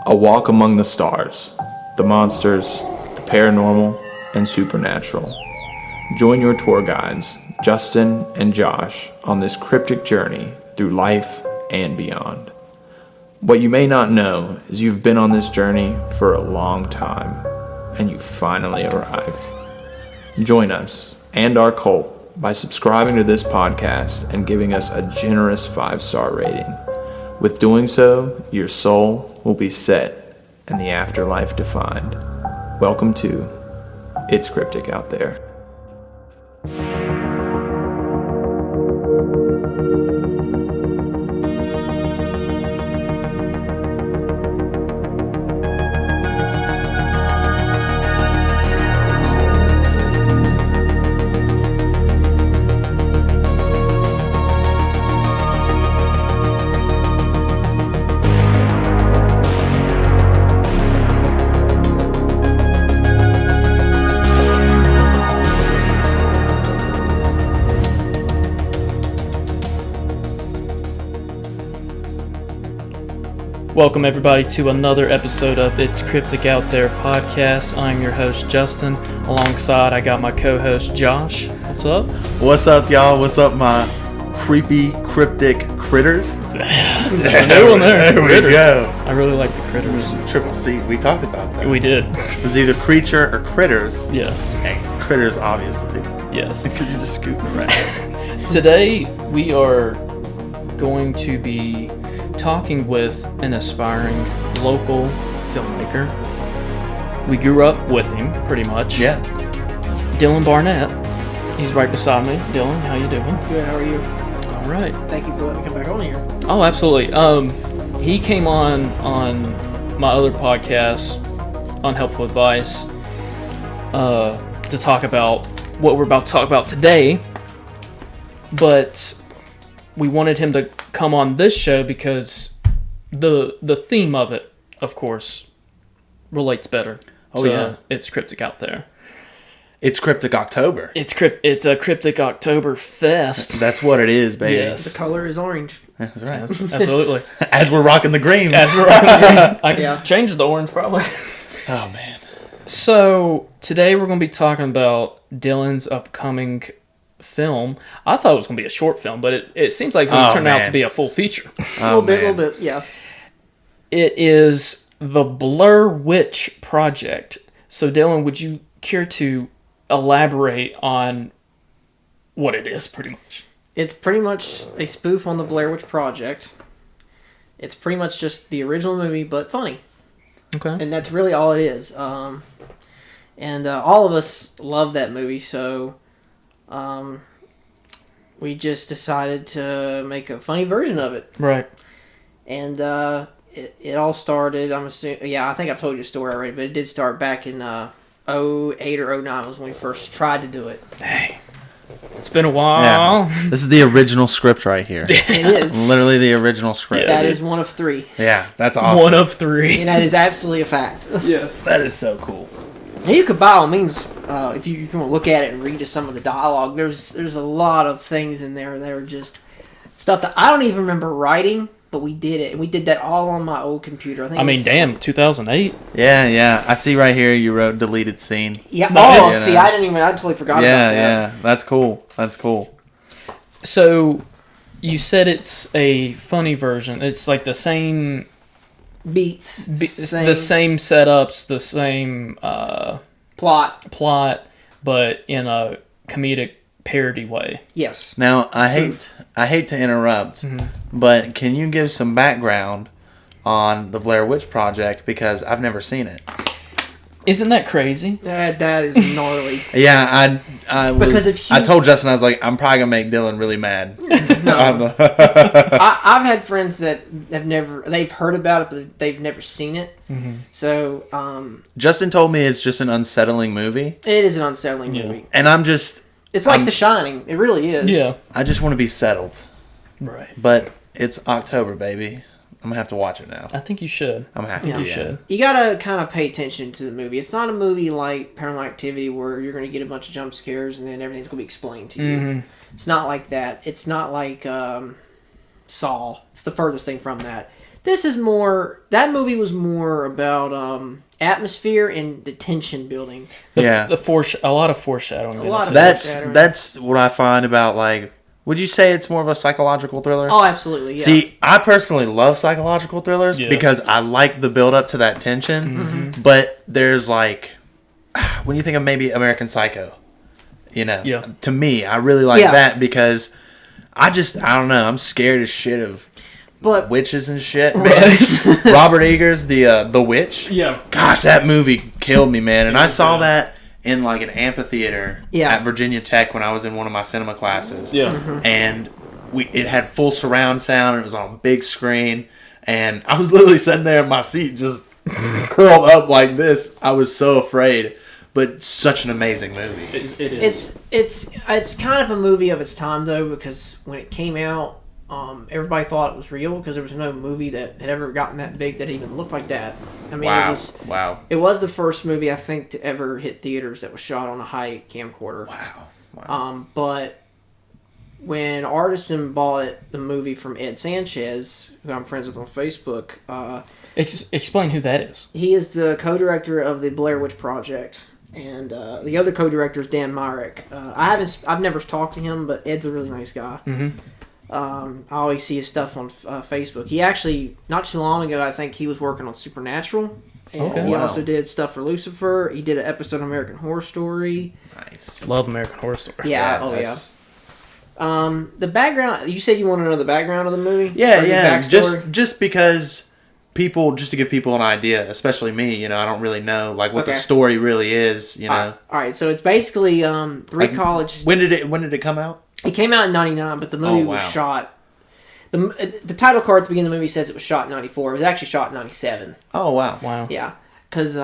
A walk among the stars, the monsters, the paranormal, and supernatural. Join your tour guides, Justin and Josh, on this cryptic journey through life and beyond. What you may not know is you've been on this journey for a long time, and you finally arrived. Join us and our cult by subscribing to this podcast and giving us a generous 5-star rating. With doing so, your soul will be set and the afterlife defined. Welcome to It's Cryptic Out There. Welcome everybody to another episode of It's Cryptic Out There podcast. I'm your host Justin. Alongside I got my co-host Josh. What's up? What's up, y'all? What's up, my creepy cryptic critters? A new one there. There we go. I really like the critters. Triple C. We talked about that. We did. It was either creature or critters. Yes. Hey, critters, obviously. Yes. Because you're just scooting around. Today we are going to be talking with an aspiring local filmmaker. We grew up with him, pretty much. Yeah. Dylan Barnett. He's right beside me. Dylan, how you doing? Good, how are you? All right. Thank you for letting me come back on here. Oh, absolutely. He came on my other podcast, Unhelpful Advice, to talk about what we're about to talk about today. But we wanted him to come on this show because the theme of it, of course, relates better. Oh, yeah. It's Cryptic Out There. It's Cryptic October. It's a Cryptic October Fest. That's what it is, baby. Yes. The color is orange. That's right. Absolutely. As we're rocking the green. I can change the orange probably. Oh, man. So today we're going to be talking about Dylan's upcoming film. I thought it was going to be a short film, but it seems like it's going to turn out to be a full feature. A little bit, yeah. It is the Blair Witch Project. So Dylan, would you care to elaborate on what it is, pretty much? It's pretty much a spoof on the Blair Witch Project. It's pretty much just the original movie, but funny. Okay. And that's really all it is. And all of us love that movie, so we just decided to make a funny version of it. Right. And it all started, I'm assuming, yeah, I think I've told you the story already, but it did start back in 08 or 09 was when we first tried to do it. Hey, it's been a while. Yeah. This is the original script right here. It is. Literally the original script. That is one of 3. Yeah, that's awesome. One of 3. And that is absolutely a fact. Yes. That is so cool. Now you could by all means, if you want to look at it and read just some of the dialogue, there's a lot of things in there that are just stuff that I don't even remember writing, but we did it, and we did that all on my old computer. I mean, damn, 2008. Yeah. I see right here you wrote deleted scene. Yeah. Nice. Oh, see, I totally forgot about that. Yeah. That's cool. So, you said it's a funny version. It's like the same Beats, the same setups, the same plot, but in a comedic parody way. Yes. Now, I hate to interrupt, but can you give some background on the Blair Witch Project, because I've never seen it. Isn't that crazy? That is gnarly. Yeah, I told Justin, I was like, I'm probably gonna make Dylan really mad. No. I've had friends that they've heard about it, but they've never seen it. Mm-hmm. So, Justin told me it's just an unsettling movie. It is an unsettling movie. And it's like The Shining. It really is. Yeah. I just want to be settled. Right. But it's October, baby. I'm going to have to watch it now. I think you should. I'm going to have to. You should. You got to kind of pay attention to the movie. It's not a movie like Paranormal Activity where you're going to get a bunch of jump scares and then everything's going to be explained to you. Mm-hmm. It's not like that. It's not like Saw. It's the furthest thing from that. This is more. That movie was more about atmosphere and the tension building. A lot of foreshadowing. That's what I find about, like, would you say it's more of a psychological thriller? Oh, absolutely. Yeah. See, I personally love psychological thrillers because I like the build up to that tension. Mm-hmm. But there's like, when you think of maybe American Psycho, to me, I really like that because I don't know, I'm scared as shit of witches and shit, man. Robert Eggers, the Witch. Yeah. Gosh, that movie killed me, man. And I saw that in like an amphitheater at Virginia Tech when I was in one of my cinema classes. Yeah. Mm-hmm. And it had full surround sound and it was on a big screen. And I was literally sitting there in my seat just curled up like this. I was so afraid. But such an amazing movie. It is. It's kind of a movie of its time though, because when it came out, everybody thought it was real because there was no movie that had ever gotten that big that even looked like that. I mean, it was the first movie I think to ever hit theaters that was shot on a high camcorder. Wow. But when Artisan bought the movie from Ed Sanchez, who I'm friends with on Facebook, explain who that is. He is the co-director of the Blair Witch Project. And the other co-director is Dan Myrick. I've never talked to him, but Ed's a really nice guy. Mm-hmm. I always see his stuff on Facebook. He actually, not too long ago, I think he was working on Supernatural. And he also did stuff for Lucifer. He did an episode of American Horror Story. Nice. Love American Horror Story. Yeah. The background. You said you want to know the background of the movie. Yeah. Just because just to give people an idea, especially me, I don't really know like what the story really is. All right. So it's basically three college. When did it come out? It came out in '99, but the movie was shot. The title card at the beginning of the movie says it was shot in '94. It was actually shot in '97. Oh wow! Yeah, because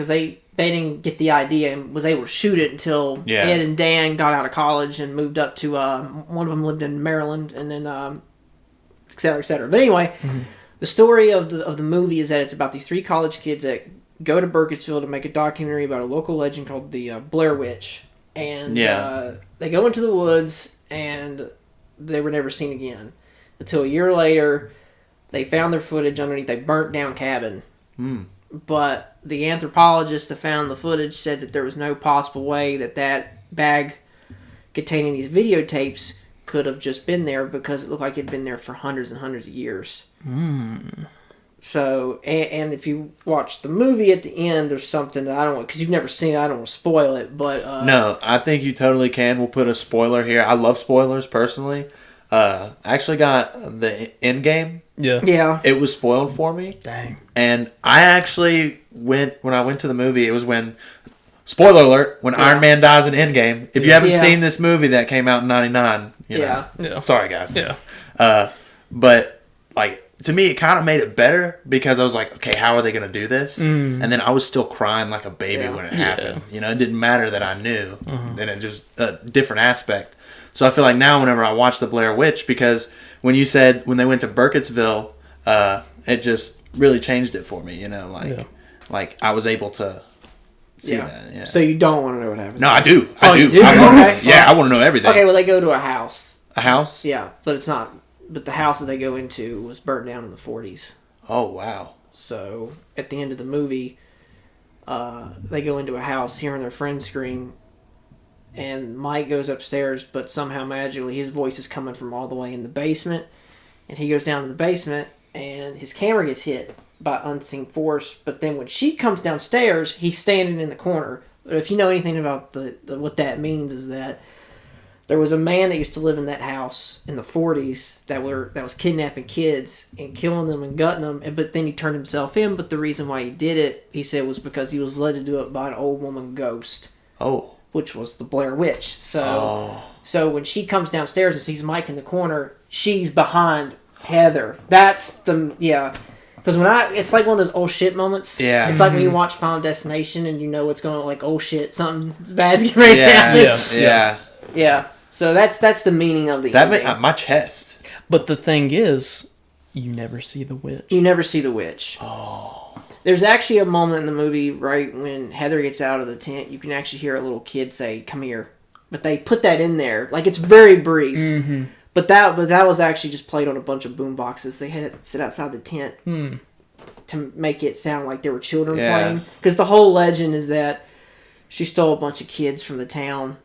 they didn't get the idea and was able to shoot it until Ed and Dan got out of college and moved up to one of them lived in Maryland, and then et cetera, et cetera. But anyway, the story of the movie is that it's about these three college kids that go to Burkittsville to make a documentary about a local legend called the Blair Witch. And they go into the woods, and they were never seen again. Until a year later, they found their footage underneath a burnt-down cabin. But the anthropologist that found the footage said that there was no possible way that bag containing these videotapes could have just been there because it looked like it had been there for hundreds and hundreds of years. So, and if you watch the movie at the end, there's something that I don't want, because you've never seen it, I don't want to spoil it, but... No, I think you totally can. We'll put a spoiler here. I love spoilers, personally. I actually got the end game. Yeah. It was spoiled for me. Dang. And I actually when I went to the movie, it was when... Spoiler alert, when Iron Man dies in Endgame. If you haven't seen this movie that came out in 99, sorry, guys. Yeah. But, like... To me, it kind of made it better because I was like, okay, how are they going to do this? And then I was still crying like a baby when it happened. It didn't matter that I knew. Then it just a different aspect. So I feel like now whenever I watch The Blair Witch, because when you said when they went to Burkittsville, it just really changed it for me, like I was able to see that. Yeah. So you don't want to know what happens? No, I do. I do. You do? I want to know everything. Okay, well, they go to a house. A house? Yeah, but it's not... But the house that they go into was burnt down in the 40s. Oh, wow. So, at the end of the movie, they go into a house, hearing their friend scream, and Mike goes upstairs, but somehow magically his voice is coming from all the way in the basement, and he goes down to the basement, and his camera gets hit by unseen force, but then when she comes downstairs, he's standing in the corner. But if you know anything about what that means is that there was a man that used to live in that house in the 40s that was kidnapping kids and killing them and gutting them, but then he turned himself in. But the reason why he did it, he said, was because he was led to do it by an old woman ghost. Oh. Which was the Blair Witch. So when she comes downstairs and sees Mike in the corner, she's behind Heather. That's because it's like one of those oh shit moments. Yeah. It's like when you watch Final Destination and you know it's going to like, oh shit, something bad's getting ready to happen. Yeah. So that's the meaning of the ending. My chest. But the thing is, you never see the witch. You never see the witch. Oh. There's actually a moment in the movie, right, when Heather gets out of the tent, you can actually hear a little kid say, "Come here." But they put that in there. Like, it's very brief. But that was actually just played on a bunch of boom boxes. They had it sit outside the tent to make it sound like there were children playing. Because the whole legend is that she stole a bunch of kids from the town,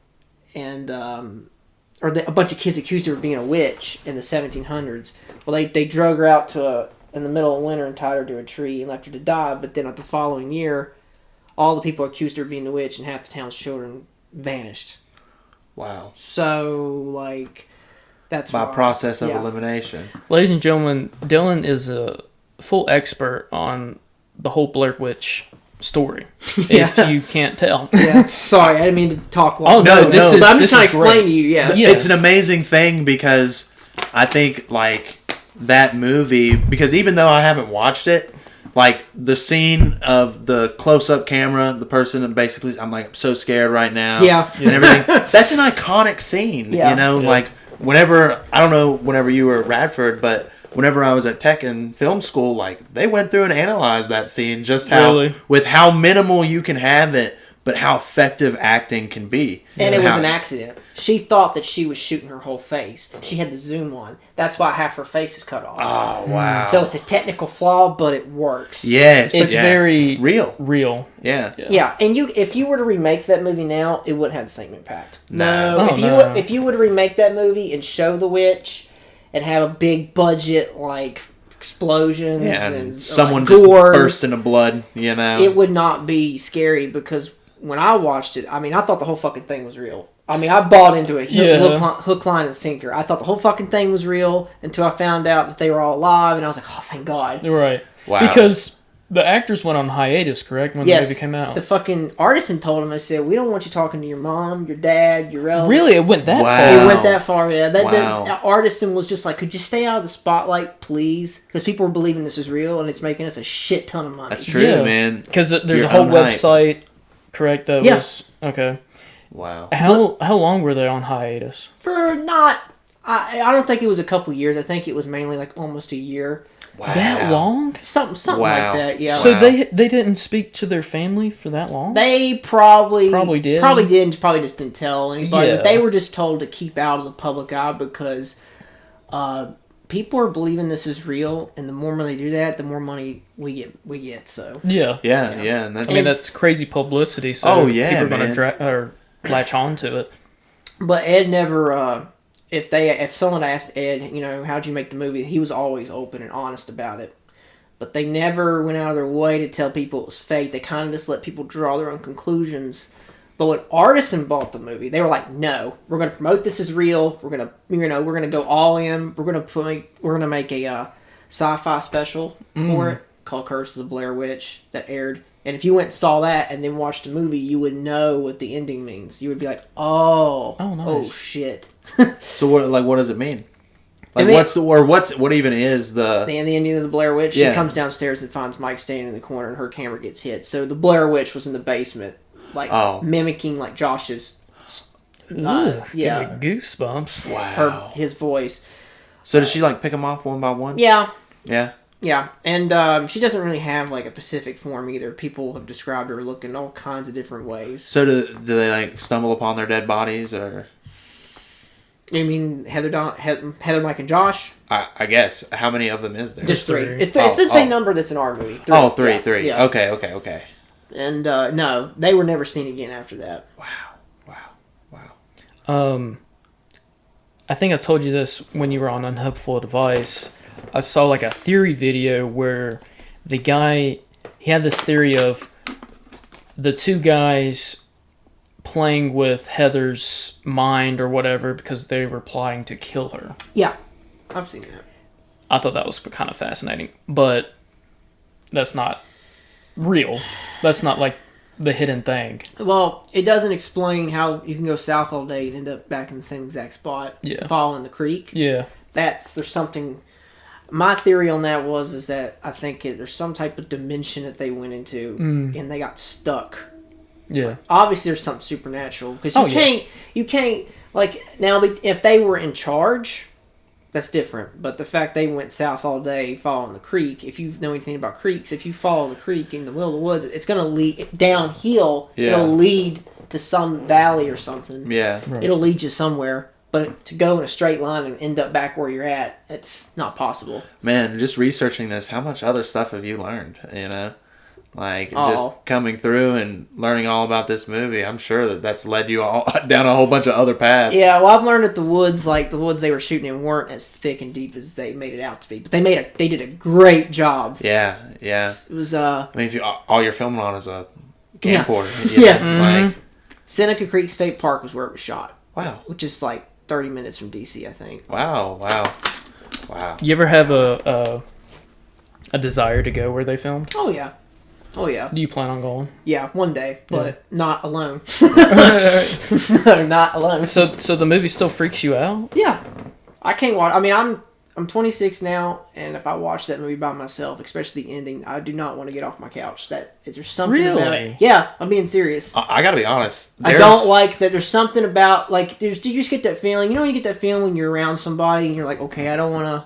and a bunch of kids accused her of being a witch in the 1700s. Well, they drug her out in the middle of winter and tied her to a tree and left her to die. But then the following year, all the people accused her of being a witch, and half the town's children vanished. Wow. So, that's by why. process of elimination. Ladies and gentlemen, Dylan is a full expert on the whole Blair Witch story. If you can't tell. Yeah. Sorry, I didn't mean to talk long. Oh no, but I'm just trying to explain to you. Yeah. It's an amazing thing because I think that movie, because even though I haven't watched it, the scene of the close-up camera, the person, and basically, I'm so scared right now. Yeah. And everything. That's an iconic scene. Yeah. Whenever, I don't know, whenever you were at Radford, but whenever I was at tech and film school, they went through and analyzed that scene, just how, with how minimal you can have it, but how effective acting can be. And it was an accident. She thought that she was shooting her whole face. She had the zoom on. That's why half her face is cut off. Oh, wow. So it's a technical flaw, but it works. Yes. It's very real. Yeah. Yeah, and if you were to remake that movie now, it wouldn't have the same impact. No. If you were to remake that movie and show the witch and have a big budget, explosions and someone gore, just burst into blood, it would not be scary, because when I watched it, I thought the whole fucking thing was real. I bought into it. Hook, line, and sinker. I thought the whole fucking thing was real until I found out that they were all alive, and I was like, oh, thank God. Right. Wow. Because the actors went on hiatus, correct, when the movie came out? The fucking artisan told him, I said, we don't want you talking to your mom, your dad, your relatives. Really? It went that far? It went that far, yeah. The artisan was just like, could you stay out of the spotlight, please? Because people were believing this is real, and it's making us a shit ton of money. That's true, man. Because there's a whole website, correct, that was... Okay. Wow. How long were they on hiatus? For not... I don't think it was a couple years. I think it was mainly almost a year. Wow. That long? Something like that, yeah. So they didn't speak to their family for that long? They probably did. Probably did, probably just didn't tell anybody. Yeah. But they were just told to keep out of the public eye, because people are believing this is real, and the more money they do that, the more money we get. So Yeah. And that's crazy publicity, so people are going to latch on to it. But Ed never... If someone asked Ed, how'd you make the movie, he was always open and honest about it. But they never went out of their way to tell people it was fake. They kind of just let people draw their own conclusions. But when Artisan bought the movie, they were like, "No, we're going to promote this as real. We're going to go all in. We're going to make a sci-fi special for it called Curse of the Blair Witch that aired. And if you went and saw that and then watched the movie, you would know what the ending means. You would be like, nice. Oh shit." So what does it mean? What even is the ending of the Blair Witch? She comes downstairs and finds Mike standing in the corner, and her camera gets hit. So the Blair Witch was in the basement, mimicking Josh's. Give me goosebumps. Wow. His voice. So does she pick them off one by one? Yeah. Yeah. Yeah, and she doesn't really have a specific form either. People have described her looking all kinds of different ways. So do they stumble upon their dead bodies, or? You mean Heather, Mike, and Josh? I guess. How many of them is there? Just three. It's the same number that's in our movie. Three. Three. Yeah. Okay. And no, they were never seen again after that. Wow. I think I told you this when you were on Unhelpful Advice. I saw a theory video where the guy, he had this theory of the two guys playing with Heather's mind or whatever because they were plotting to kill her. Yeah, I've seen that. I thought that was kind of fascinating, but that's not real. That's not the hidden thing. Well, it doesn't explain how you can go south all day and end up back in the same exact spot. Yeah. Following the creek. Yeah. There's something... My theory on that is that I think there's some type of dimension that they went into and they got stuck. Yeah. Obviously, there's something supernatural because you can't now if they were in charge, that's different. But the fact they went south all day following the creek, if you know anything about creeks, if you follow the creek in the middle of the woods, it's going to lead downhill. Yeah. It'll lead to some valley or something. Yeah. Right. It'll lead you somewhere. But to go in a straight line and end up back where you're at, it's not possible. Man, just researching this, how much other stuff have you learned? You know, like Oh. just coming through and learning all about this movie. I'm sure that's led you all down a whole bunch of other paths. Yeah, well, I've learned that the woods they were shooting in weren't as thick and deep as they made it out to be. But they did a great job. Yeah. It was I mean, if all you're filming on is a Yeah. camcorder. Yeah. Like, Seneca Creek State Park was where it was shot. wow. Which is like 30 minutes from DC, I think. Wow. You ever have a desire to go where they filmed? Oh yeah. Do you plan on going? Yeah, one day, but not alone. No, not alone. So the movie still freaks you out? Yeah, I can't watch. I mean, I'm 26 now, and if I watch that movie by myself, especially the ending, I do not want to get off my couch. There's something about Really? it. Yeah, I'm being serious. I gotta be honest. I don't like that. There's something about like do you just get that feeling? You know, when you get that feeling when you're around somebody and you're like, okay, I don't want to.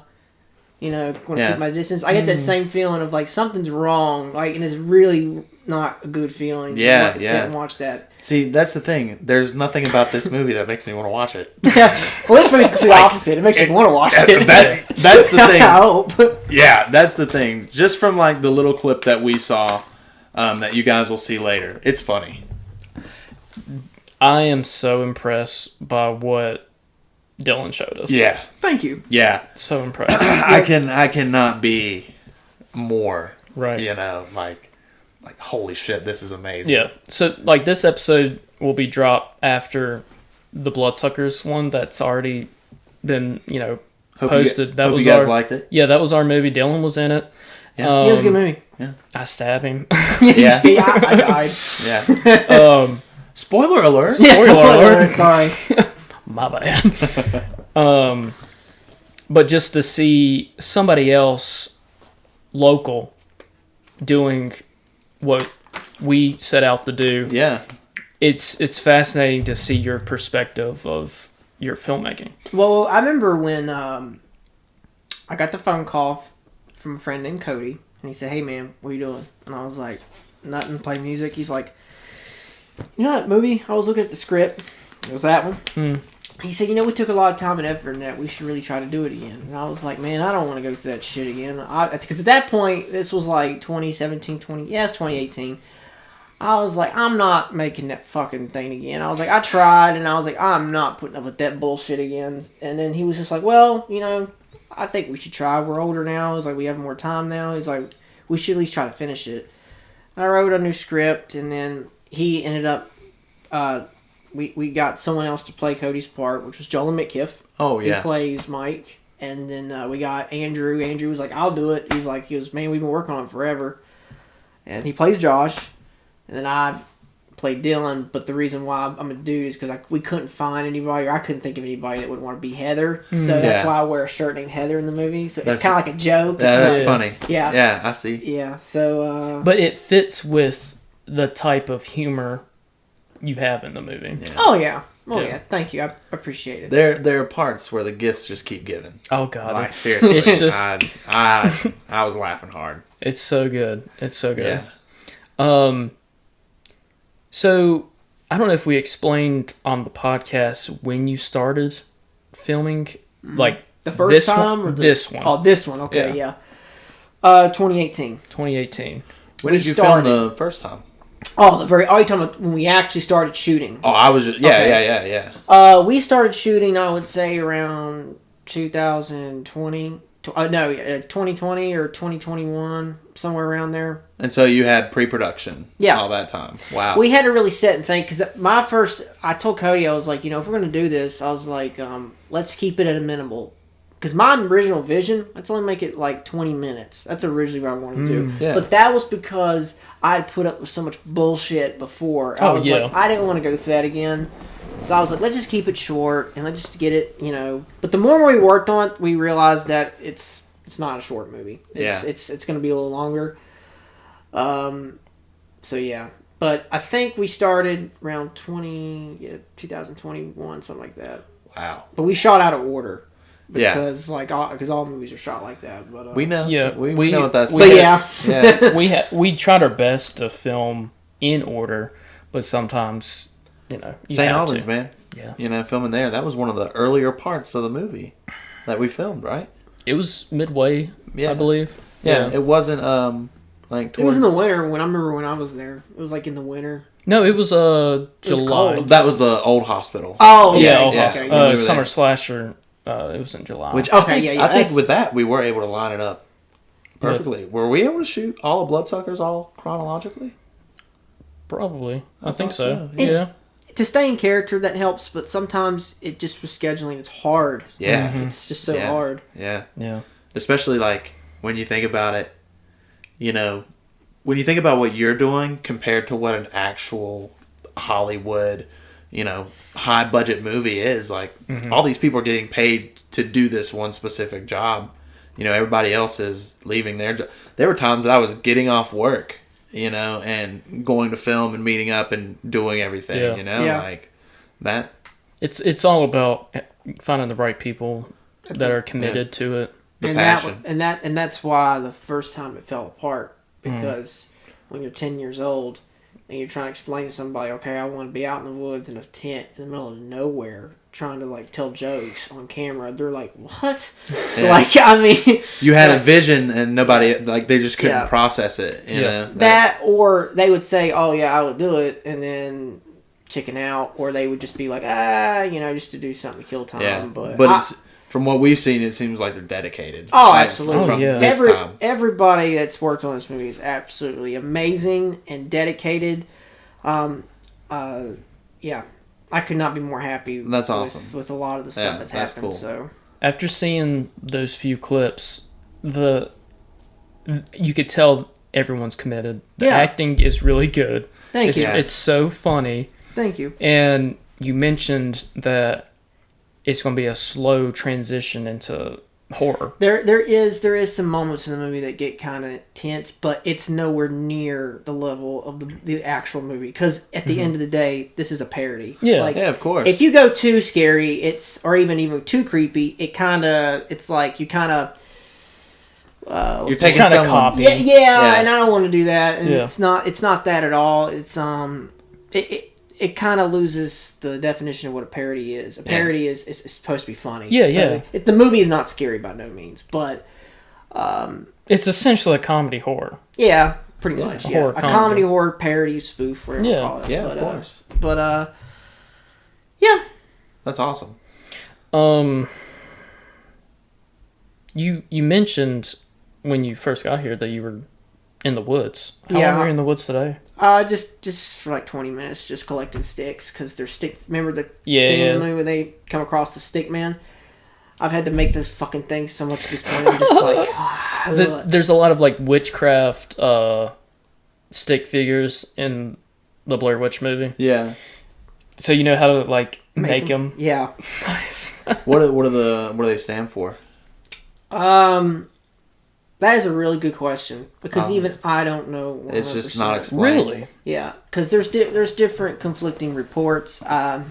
Want to keep my distance. I get that same feeling of like something's wrong, like, and it's really not a good feeling. Yeah, Sit and watch that. See, that's the thing. There's nothing about this movie that makes me want to watch it. Well, this movie's the opposite. It makes you want to watch it. That's the thing. I hope. Yeah, that's the thing. Just from like the little clip that we saw, that you guys will see later, it's funny. I am so impressed by what Dylan showed us. Yeah, Thank you. yeah. So impressed. I cannot be more. Right. Like holy shit, this is amazing. Yeah. So like this episode will be dropped after the Bloodsuckers one that's already been, posted. Hope you guys liked it. Yeah, that was our movie. Dylan was in it. Yeah. It was a good movie. I stabbed him. Yeah. I died. Yeah. Spoiler alert. Yes, Spoiler alert. Sorry. My bad. But just to see somebody else local doing what we set out to do, Yeah. it's fascinating to see your perspective of your filmmaking. Well, I remember when I got the phone call from a friend named Cody, and he said, "Hey man, what are you doing?" And I was like, "Nothing, play music." He's like, "You know that movie? I was looking at the script. It was that one." He said, "We took a lot of time and effort in that. We should really try to do it again." And I was like, "Man, I don't want to go through that shit again." Because at that point, this was like 2017, it's 2018. I was like, I'm not making that fucking thing again. I was like, I tried, and I was like, I'm not putting up with that bullshit again. And then he was just like, well, I think we should try. We're older now. He's like, we have more time now. He's like, we should at least try to finish it. I wrote a new script, and then he ended up, we got someone else to play Cody's part, which was Joel McKiff. Oh, yeah. He plays Mike. And then we got Andrew. Andrew was like, I'll do it. He was, man, we've been working on it forever. And he plays Josh. And then I played Dylan, but the reason why I'm a dude is because we couldn't find anybody, or I couldn't think of anybody that would want to be Heather. So that's why I wear a shirt named Heather in the movie. So it's kind of like a joke. That's funny. Yeah. Yeah, I see. Yeah, so... But it fits with the type of humor you have in the movie. Yeah. Oh, yeah. Oh, yeah. Thank you. I appreciate it. There are parts where the gifts just keep giving. Oh, God. Like, seriously. It's just... I was laughing hard. It's so good. It's so good. Yeah. So, I don't know if we explained on the podcast when you started filming, like The first time? Or this one. Oh, this one. Okay, yeah. 2018. 2018. When did you started- film the first time? Oh, you're talking about when we actually started shooting. Oh, I was just... Yeah, Okay. yeah. We started shooting, I would say, around 2020. 2020 or 2021, somewhere around there. And so you had pre-production all that time. Wow. We had to really sit and think, because I told Cody, I was like, if we're going to do this, I was like, let's keep it at a minimal. Because my original vision, let's only make it like 20 minutes. That's originally what I wanted to do. Yeah. But that was because I had put up with so much bullshit before. I was like, I didn't want to go through that again. So I was like, let's just keep it short and let's just get it, But the more we worked on it, we realized that it's not a short movie. It's going to be a little longer. So yeah. But I think we started around 2021, something like that. Wow. But we shot out of order. Because all movies are shot like that. But we know. Yeah, we know what that's like. But yeah. we tried our best to film in order, but sometimes, St. Albans, man. Yeah. You know, filming there. That was one of the earlier parts of the movie that we filmed, right? It was midway, I believe. Yeah, it wasn't like towards... It was in the winter. I remember when I was there. It was like in the winter. No, it was July. cold. That was the old hospital. Oh, Yeah, okay. old yeah. hospital. When we were Summer there. Slasher. It was in July. Which Okay, I think yeah. with that we were able to line it up perfectly. Were we able to shoot all of Bloodsuckers all chronologically? Probably. I think thought so. so. Yeah. To stay in character, that helps, but sometimes it just with scheduling, it's hard. Yeah. It's just so Yeah. hard. Yeah. Yeah. Especially like when you think about it, you know, when you think about what you're doing compared to what an actual Hollywood, you know, high budget movie is, like all these people are getting paid to do this one specific job. You know, everybody else is leaving their job. There were times that I was getting off work, you know, and going to film and meeting up and doing everything, Yeah. you know, Yeah. like that. It's all about finding the right people that are committed to it. The and passion. and that's why the first time it fell apart, because when you're 10 years old and you're trying to explain to somebody, okay, I want to be out in the woods in a tent in the middle of nowhere trying to like tell jokes on camera, they're like, what? Yeah. Like, I mean, You had a vision and nobody, like, they just couldn't Yeah. process it, you Yeah. know? that, or they would say, oh yeah, I would do it, and then chicken out, or they would just be like, you know, just to do something to kill time. Yeah. But It's, from what we've seen, it seems like they're dedicated. Oh, Like, absolutely. From yeah. this time. Everybody that's worked on this movie is absolutely amazing and dedicated. Yeah, I could not be more happy. That's awesome. with a lot of the stuff Yeah, that's that's happened. cool. So After seeing those few clips, you could tell everyone's committed. The Yeah. acting is really good. thank you, It's so funny. thank you. And you mentioned that it's going to be a slow transition into horror. There is some moments in the movie that get kind of tense, but it's nowhere near the level of the actual movie. Because at the end of the day, this is a parody. Yeah. Like, Yeah, of course. if you go too scary, or even too creepy, it's like you kind of. You're taking trying to someone... copy. Yeah, and I don't want to do that. And Yeah. it's not that at all. It's it kind of loses the definition of what a parody is. A parody is supposed to be funny. Yeah, yeah. The movie is not scary by no means, but It's essentially a comedy horror. yeah, pretty much. Yeah, horror a comedy. comedy horror parody spoof, whatever you Yeah. call it. Yeah, but, of course. But yeah, That's awesome. You mentioned when you first got here that you were in the woods. How Yeah. long were you in the woods today? just for like 20 minutes, just collecting sticks because they're stick. Remember the Yeah, scene in yeah. the movie where they come across the stick man? I've had to make those fucking things so much at this point. I'm just like, ugh. There's a lot of like witchcraft stick figures in the Blair Witch movie. Yeah. So you know how to like make them. Yeah. Nice. What do they stand for? That is a really good question because even I don't know. 100%. It's just not explained. Really? Yeah, because there's different conflicting reports. I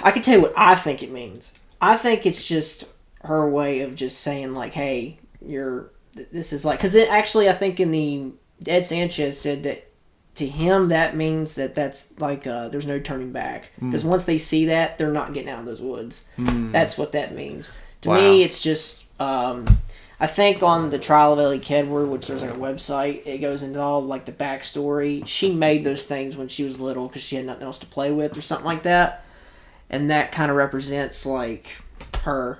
can tell you what I think it means. I think it's just her way of just saying like, "Hey, this is like," because actually I think in the Ed Sanchez said that to him that means that's like there's no turning back because once they see that they're not getting out of those woods. That's what that means. To me, it's just. I think on the Trial of Ellie Kedward, which there's like a website, it goes into all like the backstory. She made those things when she was little because she had nothing else to play with or something like that, and that kind of represents like her.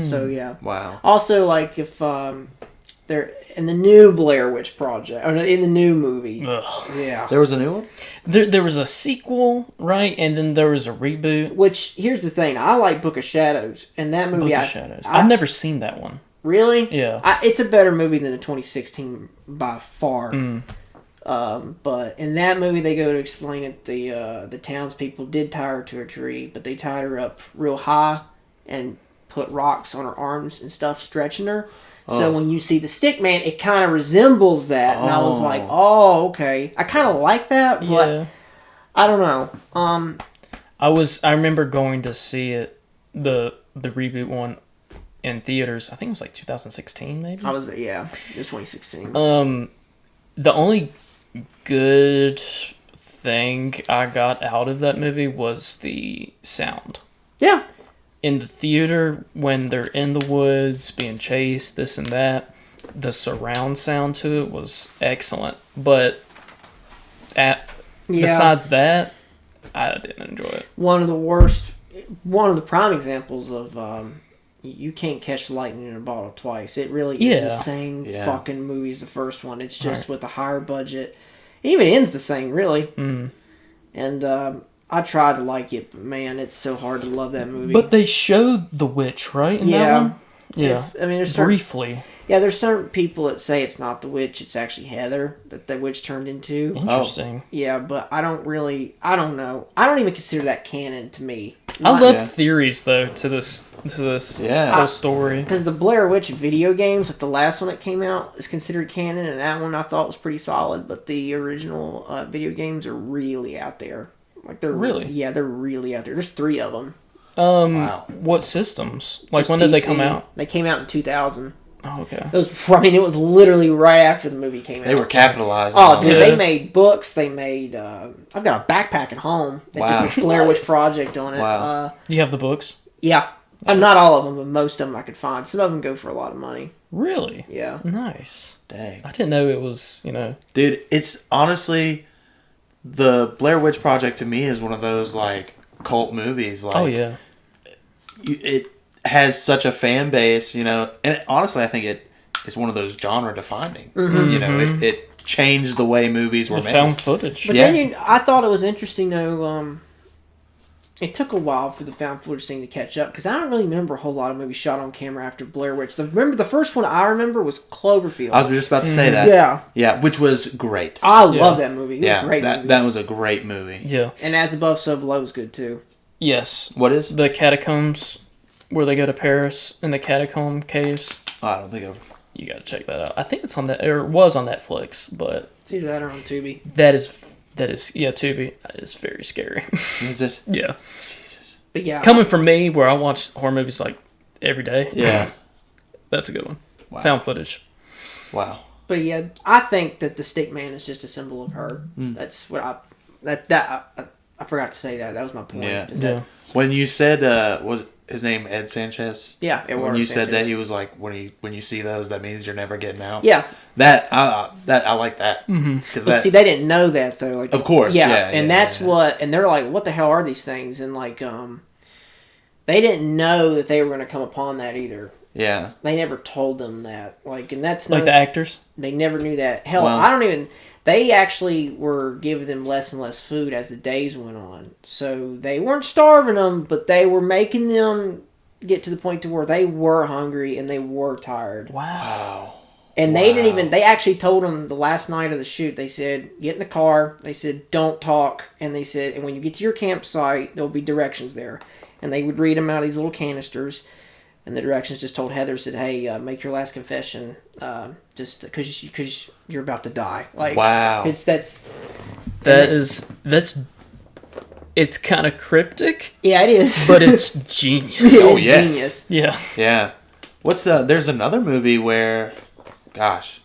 So yeah. Wow. Also, like if they're in the new Blair Witch Project or in the new movie, Ugh. yeah. There was a new one? There was a sequel, right? And then there was a reboot. Which here's the thing, I like Book of Shadows, and that movie Book of Shadows. I've never seen that one. Really? Yeah. It's a better movie than the 2016 by far. But in that movie, they go to explain it. The townspeople did tie her to a tree, but they tied her up real high and put rocks on her arms and stuff, stretching her. So when you see the stick man, it kind of resembles that. And I was like, oh, okay. I kind of like that, but Yeah. I don't know. I remember going to see it, the reboot one, in theaters. I think it was like 2016, maybe. It was 2016. The only good thing I got out of that movie was the sound. Yeah. In the theater, when they're in the woods, being chased, this and that, the surround sound to it was excellent. But besides that, I didn't enjoy it. One of the prime examples of you can't catch lightning in a bottle twice. It really is the same fucking movie as the first one. It's just with a higher budget. It even ends the same, really. Mm. And I tried to like it, but man, it's so hard to love that movie. But they showed the witch, right? In that one? Yeah. I mean, there's briefly. There's certain people that say it's not the witch, it's actually Heather that the witch turned into. Interesting. Yeah, but I don't know. I don't even consider that canon to me. I love theories though to this whole story. Because the Blair Witch video games, like the last one that came out, is considered canon, and that one I thought was pretty solid. But the original video games are really out there. Like they're really, they're really out there. There's 3 of them. Wow. What systems? Like, when did they come out? They came out in 2000. Oh, okay. It was literally right after the movie came out. They were capitalizing. Oh, dude, they made books. They made. I've got a backpack at home that just has Blair Witch Project on it. Wow. You have the books? Yeah. Not all of them, but most of them I could find. Some of them go for a lot of money. Really? Yeah. Nice. Dang. I didn't know it was, Dude, it's honestly, the Blair Witch Project to me is one of those, like, cult movies. Like, oh, yeah. It has such a fan base, and honestly, I think it is one of those genre defining. Mm-hmm. It changed the way movies were made. Found footage. But then I thought it was interesting though. It took a while for the found footage thing to catch up because I don't really remember a whole lot of movies shot on camera after Blair Witch. The first one I remember was Cloverfield. I was just about to say that. Yeah, which was great. I love that movie. It was a great movie. That was a great movie. Yeah, and As Above, So Below was good too. Yes. What is the catacombs where they go to Paris in the catacomb caves? Oh, I don't think I've... You got to check that out. I think it's on that, or it was on Netflix, but it's either that or on Tubi. That is Tubi. It's very scary. Is it? Yeah. Jesus. But yeah, coming from me, where I watch horror movies like every day. Yeah. That's a good one. Wow. Found footage. Wow. But yeah, I think that the stick man is just a symbol of her. That's what I forgot to say that. That was my point. Yeah. When you said, was his name Ed Sanchez? Yeah. When you said that, he was like, when you see those, that means you're never getting out. Yeah. I like that. Mm-hmm. See, they didn't know that though. Like, of course. And they're like, what the hell are these things? And like, they didn't know that they were going to come upon that either. Yeah. They never told them that. Like, and that's like the actors. They never knew that. Hell, I don't even. They actually were giving them less and less food as the days went on. So they weren't starving them, but they were making them get to the point to where they were hungry and they were tired. Wow. And they didn't even, they actually told them the last night of the shoot, they said, get in the car. They said, don't talk. And they said, and when you get to your campsite, there'll be directions there. And they would read them out of these little canisters. And the directions just told Heather, said, hey, make your last confession just because you're about to die. Like, wow. It's kind of cryptic. Yeah, it is. But it's genius. Yes. Genius. Yeah. Yeah. There's another movie where, gosh,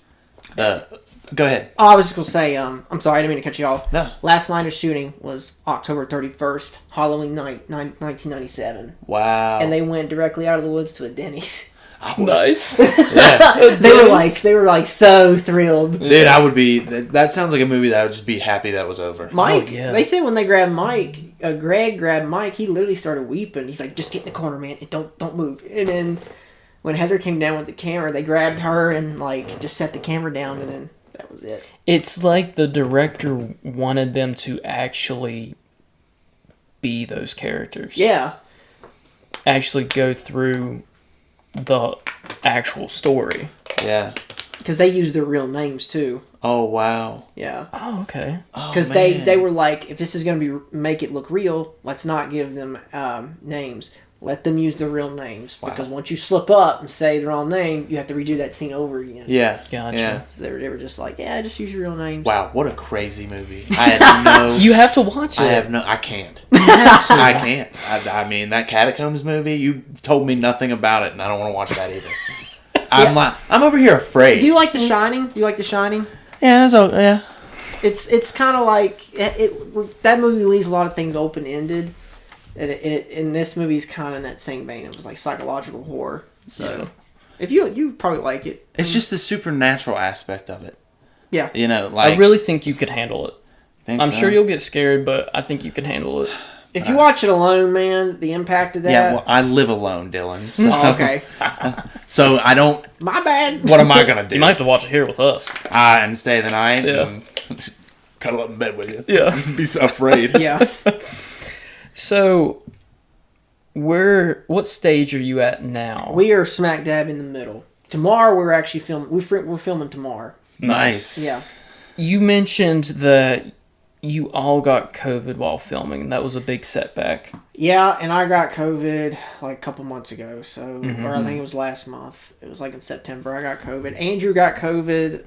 go ahead. Oh, I was just going to say, I'm sorry, I didn't mean to cut you off. No. Last night of shooting was October 31st, Halloween night, 1997. Wow. And they went directly out of the woods to a Denny's. Nice. Yeah. They were like so thrilled. Dude, I would be, that sounds like a movie that I would just be happy that was over. Mike, they said when they grabbed Mike, Greg grabbed Mike, he literally started weeping. He's like, just get in the corner, man, and don't move. And then when Heather came down with the camera, they grabbed her and like just set the camera down, and then that was it. It's like the director wanted them to actually be those characters. Yeah. Actually go through the actual story. Yeah. Because they use their real names too. Oh, wow. Yeah. Oh, okay. Because they were like, if this is going to make it look real, let's not give them names. Let them use their real names. Wow. Because once you slip up and say the wrong name, you have to redo that scene over again. Yeah. Gotcha. Yeah. So they were just like, yeah, just use your real names. Wow, what a crazy movie. I had no... You have to watch it. I can't. I can't. I mean, that Catacombs movie, you told me nothing about it, and I don't want to watch that either. I'm over here afraid. Do you like The Shining? Yeah. it's kind of like that movie leaves a lot of things open ended, and this movie is kind of in that same vein. It was like psychological horror. So if you probably like it. It's just the supernatural aspect of it. Yeah. You know, like I really think you could handle it. I'm so? sure you'll get scared, but I think you can handle it. If you watch it alone, man, the impact of that. Yeah, well, I live alone, Dylan. So, Oh, okay. so I don't. My bad. What am I gonna do? You might have to watch it here with us. And stay the night. Yeah. And just cuddle up in bed with you. Yeah. Just be so afraid. Yeah. So, what stage are you at now? We are smack dab in the middle. Tomorrow we're actually filming. We're filming tomorrow. Nice. Yeah. You mentioned that you all got COVID while filming. That was a big setback. Yeah, and I got COVID like a couple months ago. So, or I think it was last month. It was like in September. I got COVID. Andrew got COVID.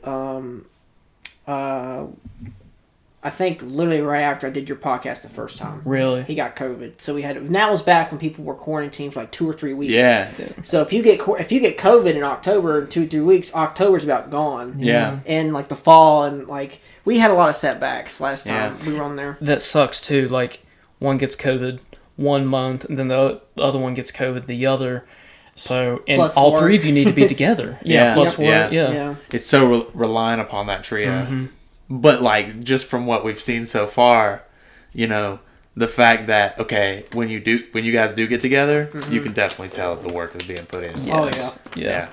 I think literally right after I did your podcast the first time. Really? He got COVID. So we had, and that was back when people were quarantined for like 2 or 3 weeks. Yeah. So if you get COVID in October, 2 or 3 weeks, October's about gone. Yeah. And like the fall, and like we had a lot of setbacks last time we were on there. That sucks too. Like one gets COVID 1 month, and then the other one gets COVID the other. So, and Plus all work. three of you need to be together. Yeah. Plus Yeah. work. Yeah. Yeah. It's so reliant upon that trio. But like just from what we've seen so far, you know, the fact that when you guys do get together, you can definitely tell that the work is being put in. Yes. Oh yeah. Yeah.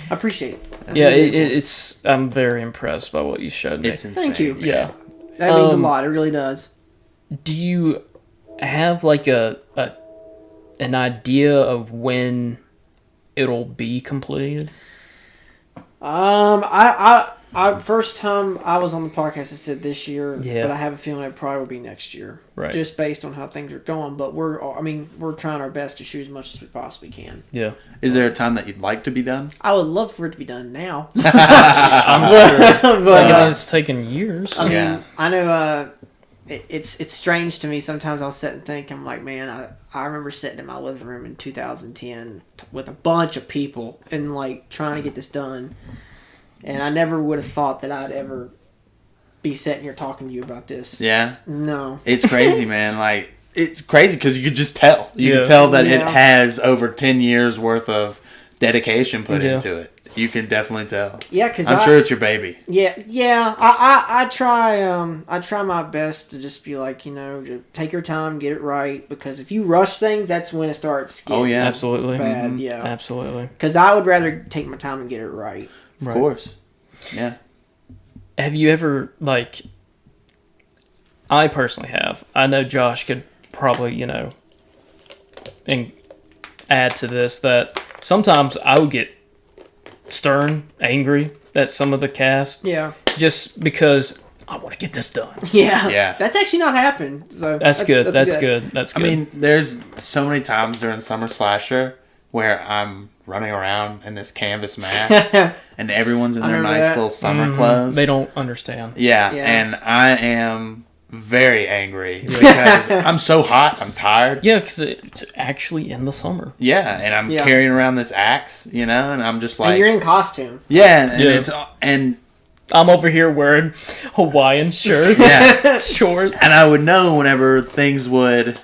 I appreciate it. Yeah, it's. I'm very impressed by what you showed me. It's insane. Thank you. Yeah. That means a lot. It really does. Do you have like an idea of when it'll be completed? I first time I was on the podcast, I said this year, Yeah. but I have a feeling it probably will be next year, Right. just based on how things are going. But we're trying our best to shoot as much as we possibly can. Yeah. Is there a time that you'd like to be done? I would love for it to be done now. I'm sure. But It's taken years. I mean, Yeah. I know it's strange to me. Sometimes I'll sit and think, I'm like, man, I remember sitting in my living room in 2010 with a bunch of people and like trying to get this done. And I never would have thought that I'd ever be sitting here talking to you about this. Yeah. No. It's crazy, man. Like, it's crazy because you could just tell. You Yeah. can tell that it Yeah. has over 10 years worth of dedication put Yeah. into it. You can definitely tell. Yeah, because I'm sure it's your baby. Yeah. I try my best to just be like, you know, to take your time, get it right. Because if you rush things, that's when it starts getting Oh, yeah. Absolutely. bad. Yeah. Absolutely. Because I would rather take my time and get it right. Of Right. course. Yeah. Have you ever, like, I personally have. I know Josh could probably, you know, and add to this that sometimes I would get stern, angry at some of the cast Yeah. just because I want to get this done. Yeah. Yeah. That's actually not happened. So That's good. That's good. I mean, there's so many times during Summer Slasher where I'm running around in this canvas mask and everyone's in I their remember nice that. little summer clothes. They don't understand. Yeah, Yeah. and I am very angry because I'm so hot. I'm tired. Yeah, because it's actually in the summer. Yeah, and I'm Yeah. carrying around this axe, you know, and I'm just And like, you're in costume. yeah, and Yeah. it's and I'm over here wearing Hawaiian shirts, Yeah. shorts. and I would know whenever things would,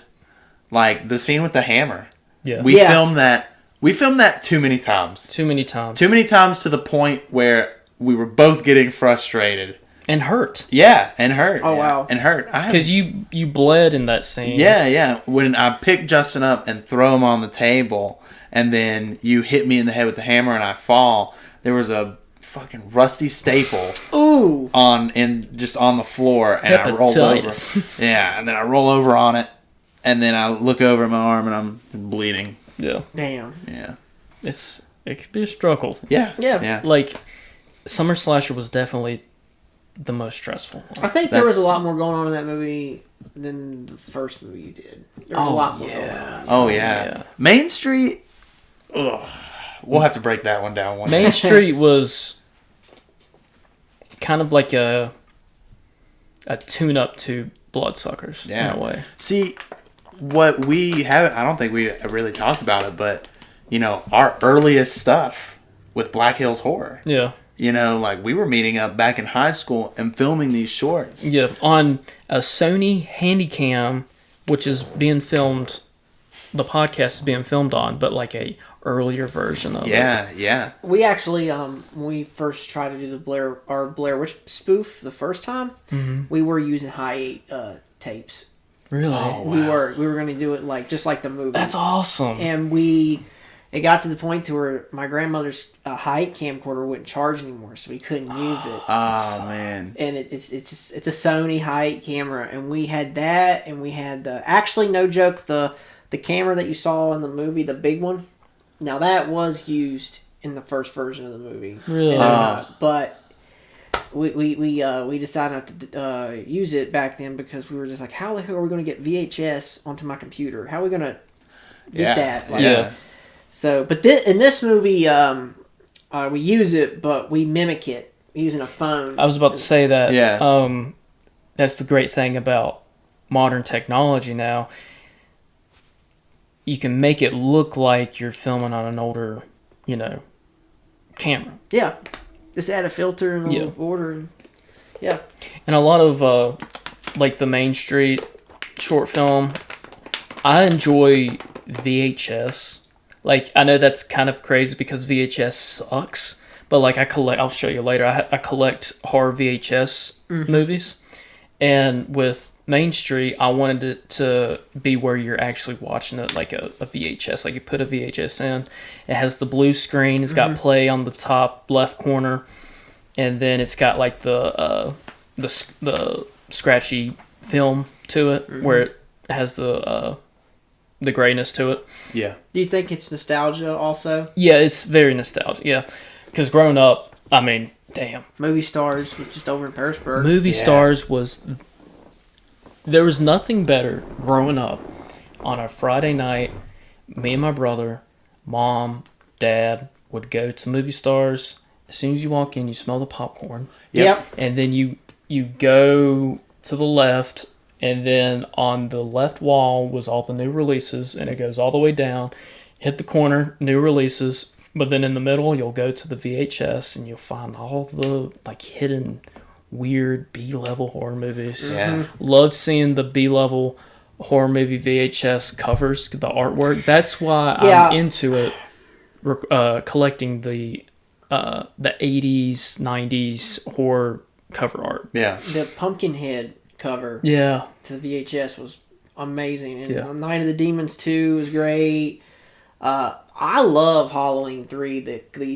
like the scene with the hammer. Yeah. We Yeah. filmed that. We filmed that too many times. Too many times. Too many times to the point where we were both getting frustrated. And hurt. Yeah, and hurt. Oh, yeah, wow. and hurt. Because you bled in that scene. Yeah. When I pick Justin up and throw him on the table, and then you hit me in the head with the hammer and I fall, there was a fucking rusty staple Ooh. on the floor, and I rolled over. Hepatitis. Yeah, and then I roll over on it, and then I look over at my arm and I'm bleeding. Yeah. Damn. Yeah. It could be a struggle. Yeah. Yeah. Yeah. Like, Summer Slasher was definitely the most stressful. I think there was a That's- lot more going on in that movie than the first movie you did. There was a lot more going on. Oh yeah. Yeah. Main Street. Ugh. We'll have to break that one down one Main day. Street was kind of like a tune-up to Bloodsuckers Yeah. in a way. See, what we haven't, I don't think we really talked about it, but, you know, our earliest stuff with Black Hills Horror, Yeah. You know, like we were meeting up back in high school and filming these shorts. Yeah, on a Sony Handycam, which is being filmed. The podcast is being filmed on, but like a earlier version of it. Yeah. We actually, when we first tried to do the Blair Witch spoof the first time, we were using high 8 tapes. Really? Oh, We wow. were going to do it like just like the movie. That's awesome. And it got to the point to where my grandmother's high 8 camcorder wouldn't charge anymore, so we couldn't use it. Oh, man. And it's a Sony high 8 camera, and we had that, and we had actually, no joke, the camera that you saw in the movie, the big one. Now that was used in the first version of the movie. Really? But we decided not to use it back then because we were just like, how the hell are we going to get VHS onto my computer? How are we going to get that? Like, Yeah. So, but in this movie, we use it, but we mimic it using a phone. I was about to say that. Yeah. That's the great thing about modern technology now. You can make it look like you're filming on an older, camera. Yeah. Just add a filter and a Yeah. little border. And, yeah. And a lot of, like the Main Street short film, I enjoy VHS. Like, I know that's kind of crazy because VHS sucks, but like I'll show you later, I collect horror VHS movies. And with Main Street, I wanted it to be where you're actually watching it like a VHS. Like you put a VHS in, it has the blue screen, it's got play on the top left corner, and then it's got like the scratchy film to it where it has the grayness to it. Yeah. Do you think it's nostalgia also? Yeah, it's very nostalgic. Yeah, because growing up, I mean, damn, Movie Stars was just over in Pearisburg. Movie Yeah. Stars was. There was nothing better growing up on a Friday night. Me and my brother, mom, dad would go to Movie Stars. As soon as you walk in, you smell the popcorn. Yep. And then you go to the left, and then on the left wall was all the new releases, and it goes all the way down. Hit the corner, new releases. But then in the middle, you'll go to the VHS, and you'll find all the like hidden weird B-level horror movies. Yeah. Loved seeing the B-level horror movie VHS covers, the artwork. That's why Yeah. I'm into it. Collecting the 80s, 90s horror cover art. Yeah. The Pumpkinhead cover Yeah. to the VHS was amazing. And Yeah. Night of the Demons 2 was great. I love Halloween 3,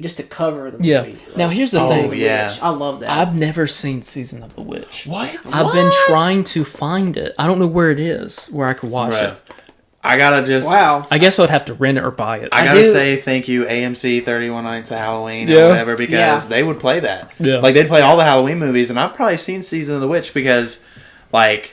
just the cover of the movie. Yeah. Like, Now here's the Oh, thing. yeah. I love that. I've never seen Season of the Witch. What? I've been trying to find it. I don't know where it is, where I could watch Right. it. I gotta just. Wow. I guess I'd have to rent it or buy it. I I gotta do- say thank you, AMC 31 Nights of Halloween Yeah. or whatever, because Yeah. they would play that. Yeah. Like, they'd play all the Halloween movies, and I've probably seen Season of the Witch because, like,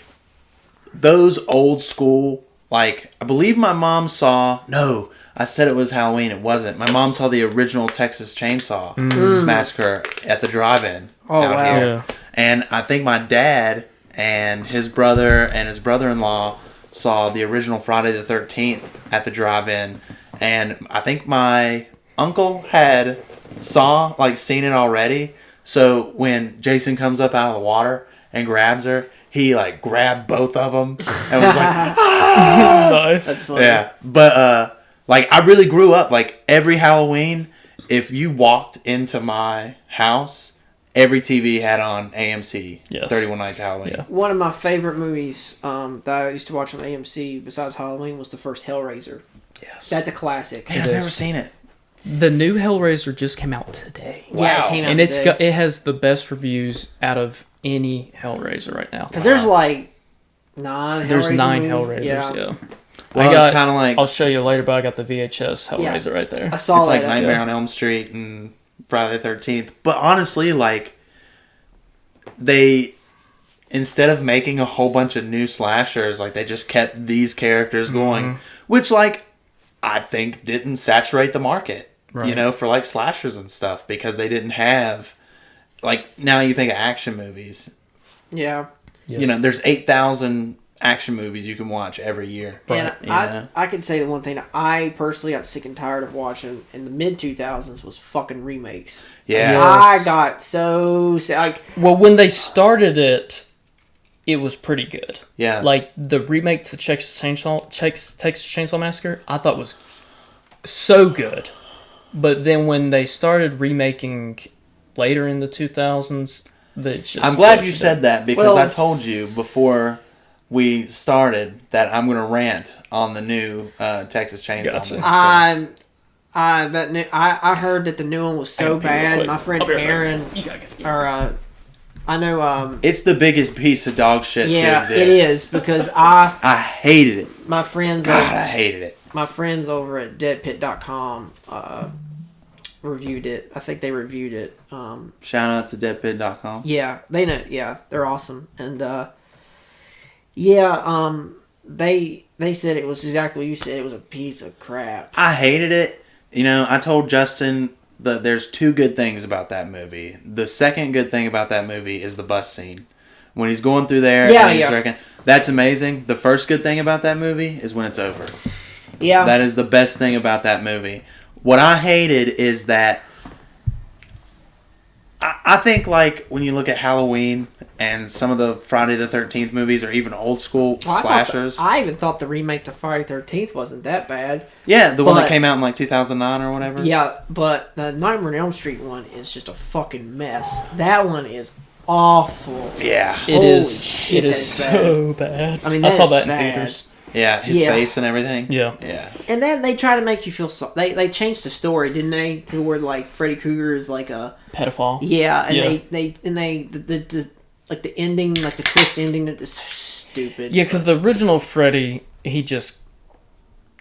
those old school, like, I believe my mom saw, no, I said it was Halloween, it wasn't. My mom saw the original Texas Chainsaw Massacre at the drive-in Oh, out wow. here. Yeah. And I think my dad and his brother and his brother-in-law saw the original Friday the 13th at the drive-in. And I think my uncle had seen it already. So when Jason comes up out of the water and grabs her, he like grabbed both of them and was like, Nice. That's funny. yeah. But like I really grew up like every Halloween, if you walked into my house, every TV had on AMC. Yes. 31 Nights of Halloween. Yeah. One of my favorite movies that I used to watch on AMC besides Halloween was the first Hellraiser. Yes. That's a classic. Man, I've It never is. seen it. The new Hellraiser just came out today. Yeah, Wow. it came out And today. it has the best reviews out of any Hellraiser right now. Because there's like 9 There's Hellraiser 9 movies. Hellraisers, yeah. Well, it's kind of like I'll show you later, but I got the VHS Hellraiser right there. I saw it's that. like Nightmare on Elm Street and Friday the 13th. But honestly, like they instead of making a whole bunch of new slashers, like they just kept these characters going, which like I think didn't saturate the market, Right. you know, for like slashers and stuff because they didn't have like now you think of action movies. Yeah. Yeah. You know, there's 8,000 action movies you can watch every year. And You know? I can say the one thing I personally got sick and tired of watching in the mid 2000s was fucking remakes. Yeah. I got so sick. Like, Well, when they started it, it was pretty good. Yeah. Like the remake to Texas Chainsaw Massacre, I thought was so good. But then when they started remaking later in the 2000s, I'm glad you said that because Well- I told you before we started that I'm going to rant on the new Texas Chainsaw Massacre. I heard that the new one was so bad. My friend Aaron, I know. It's the biggest piece of dog shit to Yeah, exist. it is because I hated it. my friends God, I hated it. my friends over at deadpit.com reviewed it. I think they reviewed it. Shout out to deadpit.com. Yeah, they know. Yeah, they're awesome. And they said it was exactly what you said. It was a piece of crap. I hated it. You know, I told Justin that there's two good things about that movie. The second good thing about that movie is the bus scene. When he's going through there and he's wrecking. That's amazing. The first good thing about that movie is when it's over. Yeah. That is the best thing about that movie. What I hated is that I think, like, when you look at Halloween and some of the Friday the 13th movies or even old school slashers. I even thought the remake to Friday the 13th wasn't that bad. Yeah, the one that came out in, like, 2009 or whatever. Yeah, but the Nightmare on Elm Street one is just a fucking mess. That one is awful. Yeah. It Holy is. shit, It that is is bad. so bad. I mean, I saw that that is in bad. theaters. Yeah, his Yeah. face and everything. Yeah. Yeah. And then they try to make you feel they changed the story, didn't they? To where like Freddy Krueger is like a Pedophile. yeah, and Yeah. the like the ending, like the twist ending, that is so stupid. Yeah, because the original Freddy, he just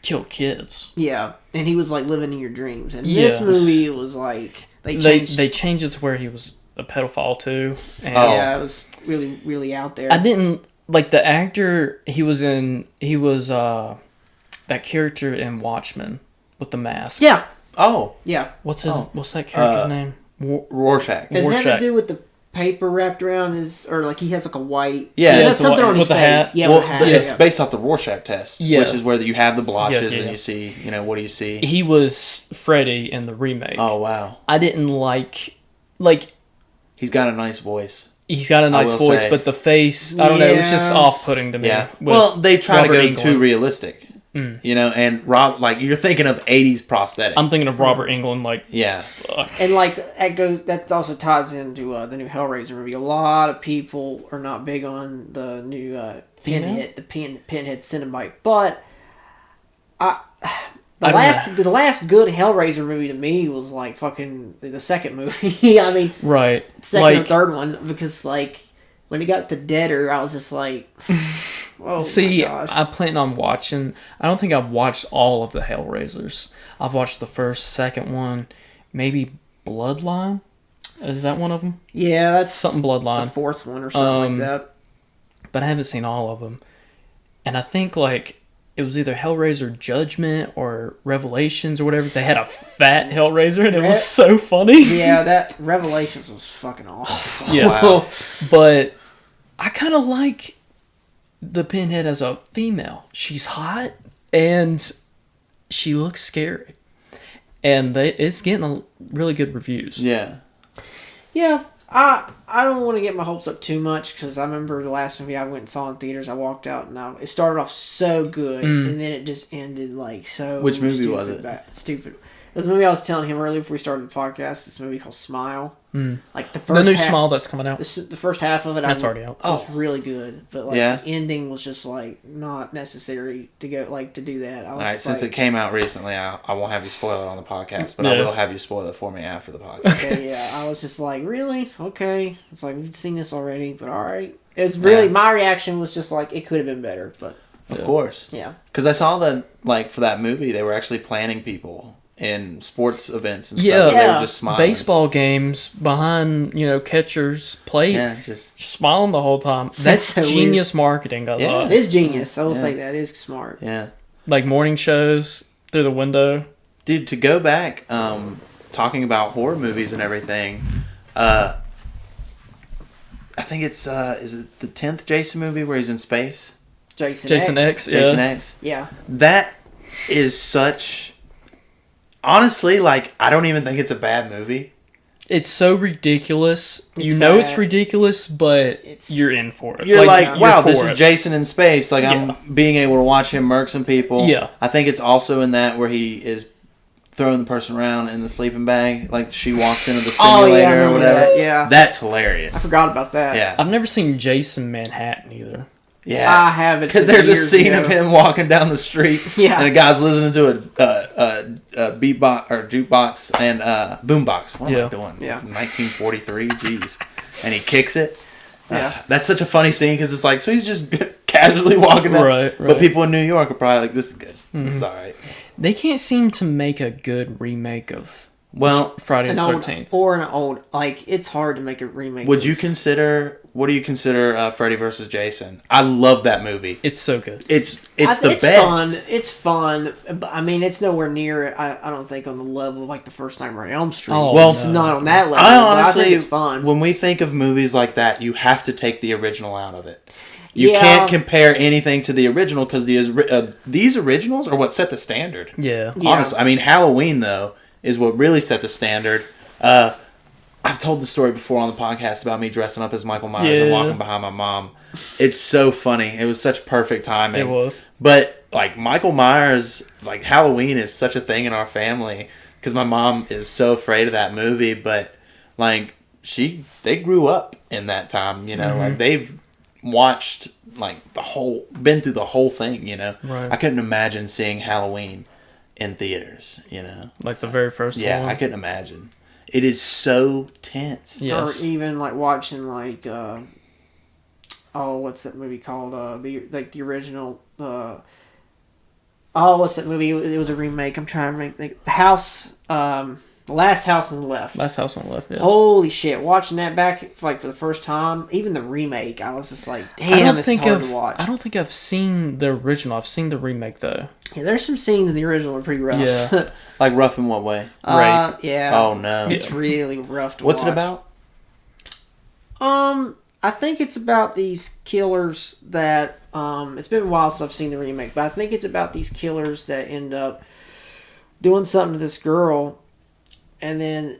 killed kids. Yeah, and he was like living in your dreams. And Yeah. this movie was like They changed. changed it to where he was a pedophile too. And Yeah, it was really really out there. I didn't like the actor. He was that character in Watchmen with the mask. Yeah, Oh, yeah. What's that character's name? Rorschach. Has that Rorschach. to do with the paper wrapped around his, or like he has like a white? Yeah, he it's has something on his with the face. hat. Yeah, Well, with the hat. it's yeah. based off the Rorschach test, Yeah. which is where you have the blotches Yeah. and you see, what do you see? He was Freddy in the remake. Oh, wow. I didn't like He's got a nice voice. he's got a nice will voice, say. but the face, I don't know, it was just Yeah. off-putting to me. Yeah. with Well, they try Robert to go too Englund. realistic. And you're thinking of 80s prosthetic. I'm thinking of Robert Englund, like, Yeah. fuck. And like that also ties into the new Hellraiser movie. A lot of people are not big on the new Pinhead, the Pinhead Cinnamite, but the last good Hellraiser movie to me was like fucking the second movie. I mean, Right. second or third one, because like when it got to Deader, I was just like, oh See, my gosh. I plan on watching. I don't think I've watched all of the Hellraisers. I've watched the first, second one, maybe Bloodline. Is that one of them? Yeah, that's Something the Bloodline. fourth one or something like that. But I haven't seen all of them. And I think like it was either Hellraiser Judgment or Revelations or whatever. They had a fat Hellraiser and it was so funny. Yeah, that Revelations was fucking awful. Yeah. Wow. But I kind of like the Pinhead as a female. She's hot and she looks scary. And it's getting really good reviews. Yeah. Yeah, I don't want to get my hopes up too much, because I remember the last movie I went and saw in theaters, I walked out and it started off so good, and then it just ended like so. Which movie stupid, was it? Stupid. It was a movie I was telling him earlier before we started the podcast. This movie called Smile. Like the The first new half, Smile that's coming out. the first half of it, That's already out. was really good, but like Yeah. the ending was just like not necessary to go to do that. I was All right, just since like, it came out recently, I won't have you spoil it on the podcast, but I Yeah. will have you spoil it for me after the podcast. okay, yeah, I was just like, really? Okay. It's like, we've seen this already, but alright. It's really, my reaction was just like, it could have been better, but Of course. yeah. Because I saw that, like, for that movie, they were actually planning people in sports events and Yeah. stuff. And they Yeah. were just smiling. Baseball games behind, catcher's plate. Yeah, just... Smiling the whole time. That's so genius marketing, I Yeah. thought. It is genius. I will Yeah. say that. It is smart. Yeah. Like morning shows through the window. Dude, to go back, talking about horror movies and everything, I think it's, is it the 10th Jason movie where he's in space? Jason X. Jason Yeah. X. Yeah. That is such. Honestly, like, I don't even think it's a bad movie. It's so ridiculous. It's You know bad. it's ridiculous, but It's- you're in for it. You're like, wow, for this is it. Jason in space. Like, Yeah. I'm being able to watch him murk some people. Yeah. I think it's also in that where he is throwing the person around in the sleeping bag. Like, she walks into the Oh, yeah, I simulator or remember whatever. that, yeah. That's hilarious. I forgot about that. Yeah. I've never seen Jason Manhattan either. Yeah. I have it. Because there's a years scene ago. of him walking down the street, Yeah. and a guy's listening to a beatbox or jukebox and boombox. What am Yeah. I doing? Yeah. From 1943, jeez. And he kicks it. Yeah. That's such a funny scene because it's like, so he's just casually walking down. Right. But people in New York are probably like, this is good. This is all right. They can't seem to make a good remake of Well, Friday An the old 13th. or an old, like, it's hard to make a remake. what of- do you consider Freddy versus Jason? I love that movie. It's so good. It's the it's best. fun. It's fun. But, I mean, it's nowhere near. I don't think on the level of, like, the first Nightmare on Elm Street. Oh, Well, It's not on that level. I but honestly, I think it's fun. when we think of movies like that, you have to take the original out of it. You Yeah. can't compare anything to the original because these originals are what set the standard. Yeah. Yeah. Honestly, I mean, Halloween though is what really set the standard. I've told the story before on the podcast about me dressing up as Michael Myers and Yeah. walking behind my mom. It's so funny. It was such perfect timing. It was. But like Michael Myers, like Halloween is such a thing in our family because my mom is so afraid of that movie. But like they grew up in that time, you know, Mm-hmm. like they've watched been through the whole thing, you know. Right. I couldn't imagine seeing Halloween in theaters, you know. Like the very first Yeah, one. I couldn't imagine. It is so tense. Yes. Or even, like, watching, like, what's that movie called? The original, what's that movie? It was a remake. I'm trying to think. The House, The Last House on the Left. Last House on the Left. Yeah. Holy shit! Watching that back, like, for the first time, even the remake, I was just like, "Damn, this is hard to watch." I don't think I've seen the original. I've seen the remake though. Yeah, there's some scenes in the original that are pretty rough. Yeah. Like rough in what way? Rape. Yeah. Oh no. It's really rough to What's watch. it about? I think it's about these killers that it's been a while since I've seen the remake, but I think it's about these killers that end up doing something to this girl, and then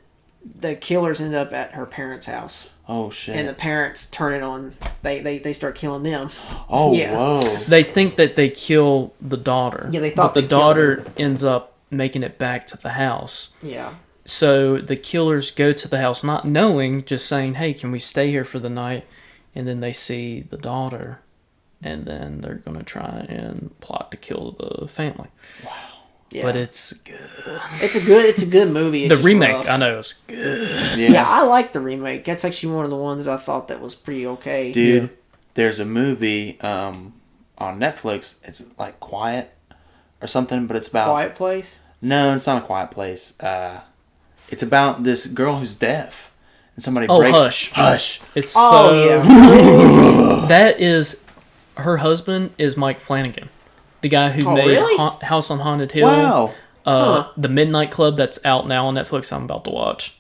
the killers end up at her parents' house, Oh shit. and the parents turn it on. They start killing them. Oh Yeah. whoa. They think that they kill the daughter. Yeah, they thought but the they killed daughter ends up making it back to the house. Yeah. So the killers go to the house not knowing, just saying, "Hey, can we stay here for the night?" And then they see the daughter, and then they're going to try and plot to kill the family. Yeah. But it's good. It's a good movie. It's The just remake, rough. I know, is good. Yeah, I like the remake. That's actually one of the ones that I thought that was pretty okay. Dude, Yeah. there's a movie on Netflix. It's like Quiet or something, but it's about Quiet Place. No, it's not a quiet place. It's about this girl who's deaf, and somebody Oh, breaks. Hush. Hush. It's Oh so... yeah. That is... Her husband is Mike Flanagan. The guy who Oh, made really? House on Haunted Hill. Wow. Huh. The Midnight Club that's out now on Netflix I'm about to watch.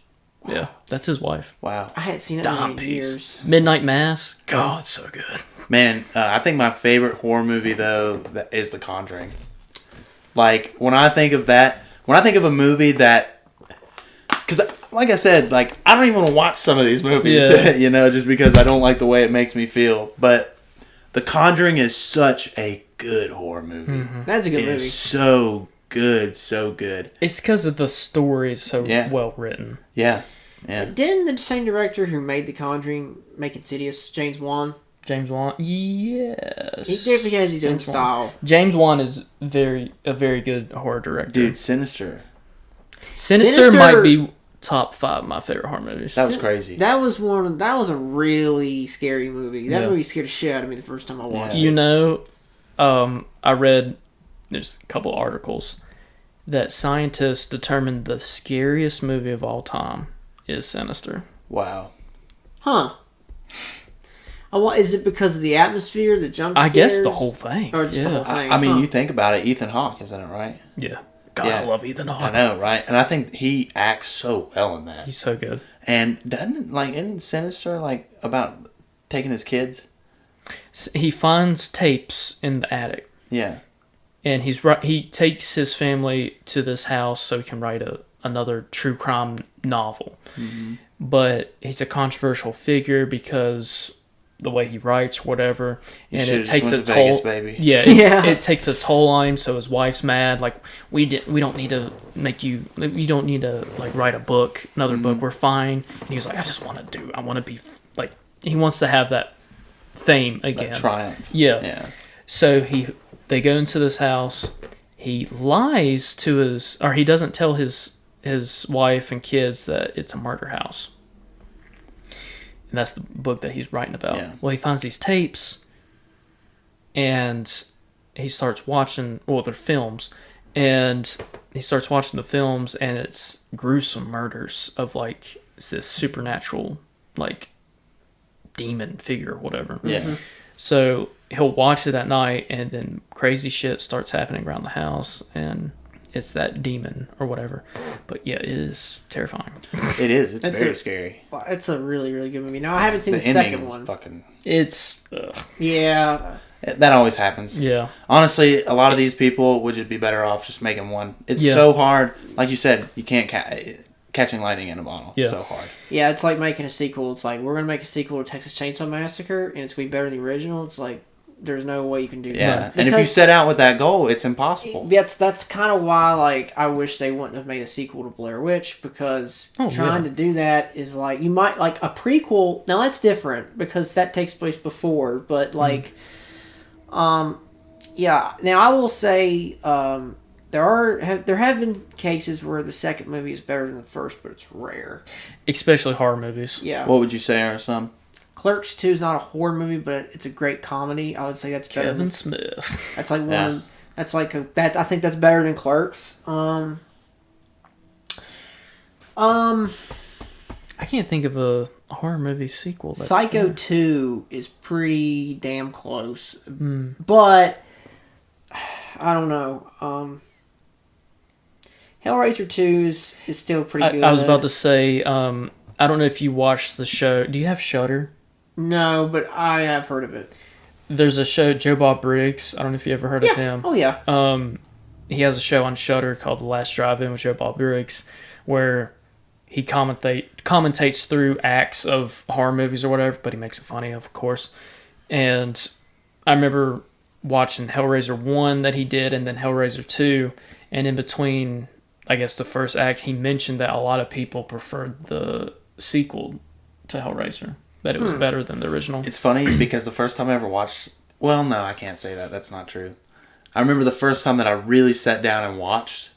Yeah, that's his wife. Wow. I hadn't seen it Dime in piece. years. Midnight Mass. God, it's so good. Man, I think my favorite horror movie though is The Conjuring. Like when I think of that, when I think of a movie that, because like I said, like I don't even want to watch some of these movies, Yeah. you know, just because I don't like the way it makes me feel. But The Conjuring is such a good horror movie. That's a good It movie. is so good, so good. It's because of the story is so Yeah. well written. Yeah, yeah. Didn't the same director who made The Conjuring make Insidious, James Wan? James Wan, yes. He definitely has his own James Wan. style. James Wan is a very good horror director. Dude, Sinister. Sinister might be top 5 of my favorite horror movies. That was crazy. That was a really scary movie. That Yeah. movie scared the shit out of me the first time I watched Yeah. it. You know, I read there's a couple articles that scientists determined the scariest movie of all time is Sinister. Wow. Huh. Is it because of the atmosphere, the jump I guess the scares? whole thing. Or just the yeah. whole thing? I mean, Huh. you think about it, Ethan Hawke, isn't it, right? Yeah. God, Yeah. I love Ethan I Hawke. know, right? And I think he acts so well in that. He's so good. And doesn't isn't Sinister like about taking his kids? He finds tapes in the attic. Yeah. And he takes his family to this house so he can write another true crime novel. Mm-hmm. But he's a controversial figure because the way he writes, whatever, and it takes a toll. Vegas, baby. Yeah, it takes a toll on him. So his wife's mad. Like we don't need to make you. You don't need to like write a book, another book. We're fine. And he was like, I want to be like. He wants to have that fame again. That triumph. Yeah. So they go into this house. He lies to he doesn't tell his wife and kids that it's a murder house. And that's the book that he's writing about. Yeah. Well, he finds these tapes and he starts watching, they're films, and he starts watching the films and it's gruesome murders of like this supernatural like demon figure or whatever. Yeah. Mm-hmm. So he'll watch it at night and then crazy shit starts happening around the house and it's that demon or whatever. But yeah, it is terrifying. It is. It's very scary. It's a really, really good movie. Now, I haven't seen the second one. It's... Yeah. That always happens. Yeah. Honestly, a lot of these people would just be better off just making one. It's so hard. Like you said, you can't... catching lightning in a bottle. Yeah. It's so hard. Yeah, it's like making a sequel. It's like, we're going to make a sequel to Texas Chainsaw Massacre, and it's going to be better than the original. It's like, there's no way you can do that. Yeah, and if you set out with that goal, it's impossible. That's kind of why, like, I wish they wouldn't have made a sequel to Blair Witch, because trying to do that is like, you might, like, a prequel, now that's different, because that takes place before, but, like, yeah. Now, I will say, there have been cases where the second movie is better than the first, but it's rare. Especially horror movies. Yeah. What would you say are some? Clerks 2 is not a horror movie, but it's a great comedy. I would say that's better. Kevin Smith. That's like one. That's like I think that's better than Clerks. I can't think of a horror movie sequel. Psycho 2 is pretty damn close, but I don't know. Hellraiser 2 is still pretty good. I was about to say, I don't know if you watched the show. Do you have Shudder? No, but I have heard of it. There's a show, Joe Bob Briggs. I don't know if you ever heard of him. Oh, yeah. He has a show on Shudder called The Last Drive-In with Joe Bob Briggs, where he commentates through acts of horror movies or whatever, but he makes it funny, of course. And I remember watching Hellraiser 1 that he did, and then Hellraiser 2, and in between, I guess, the first act, he mentioned that a lot of people preferred the sequel to Hellraiser, that it was better than the original. It's funny because the first time I ever watched... Well, no, I can't say that. That's not true. I remember the first time that I really sat down and watched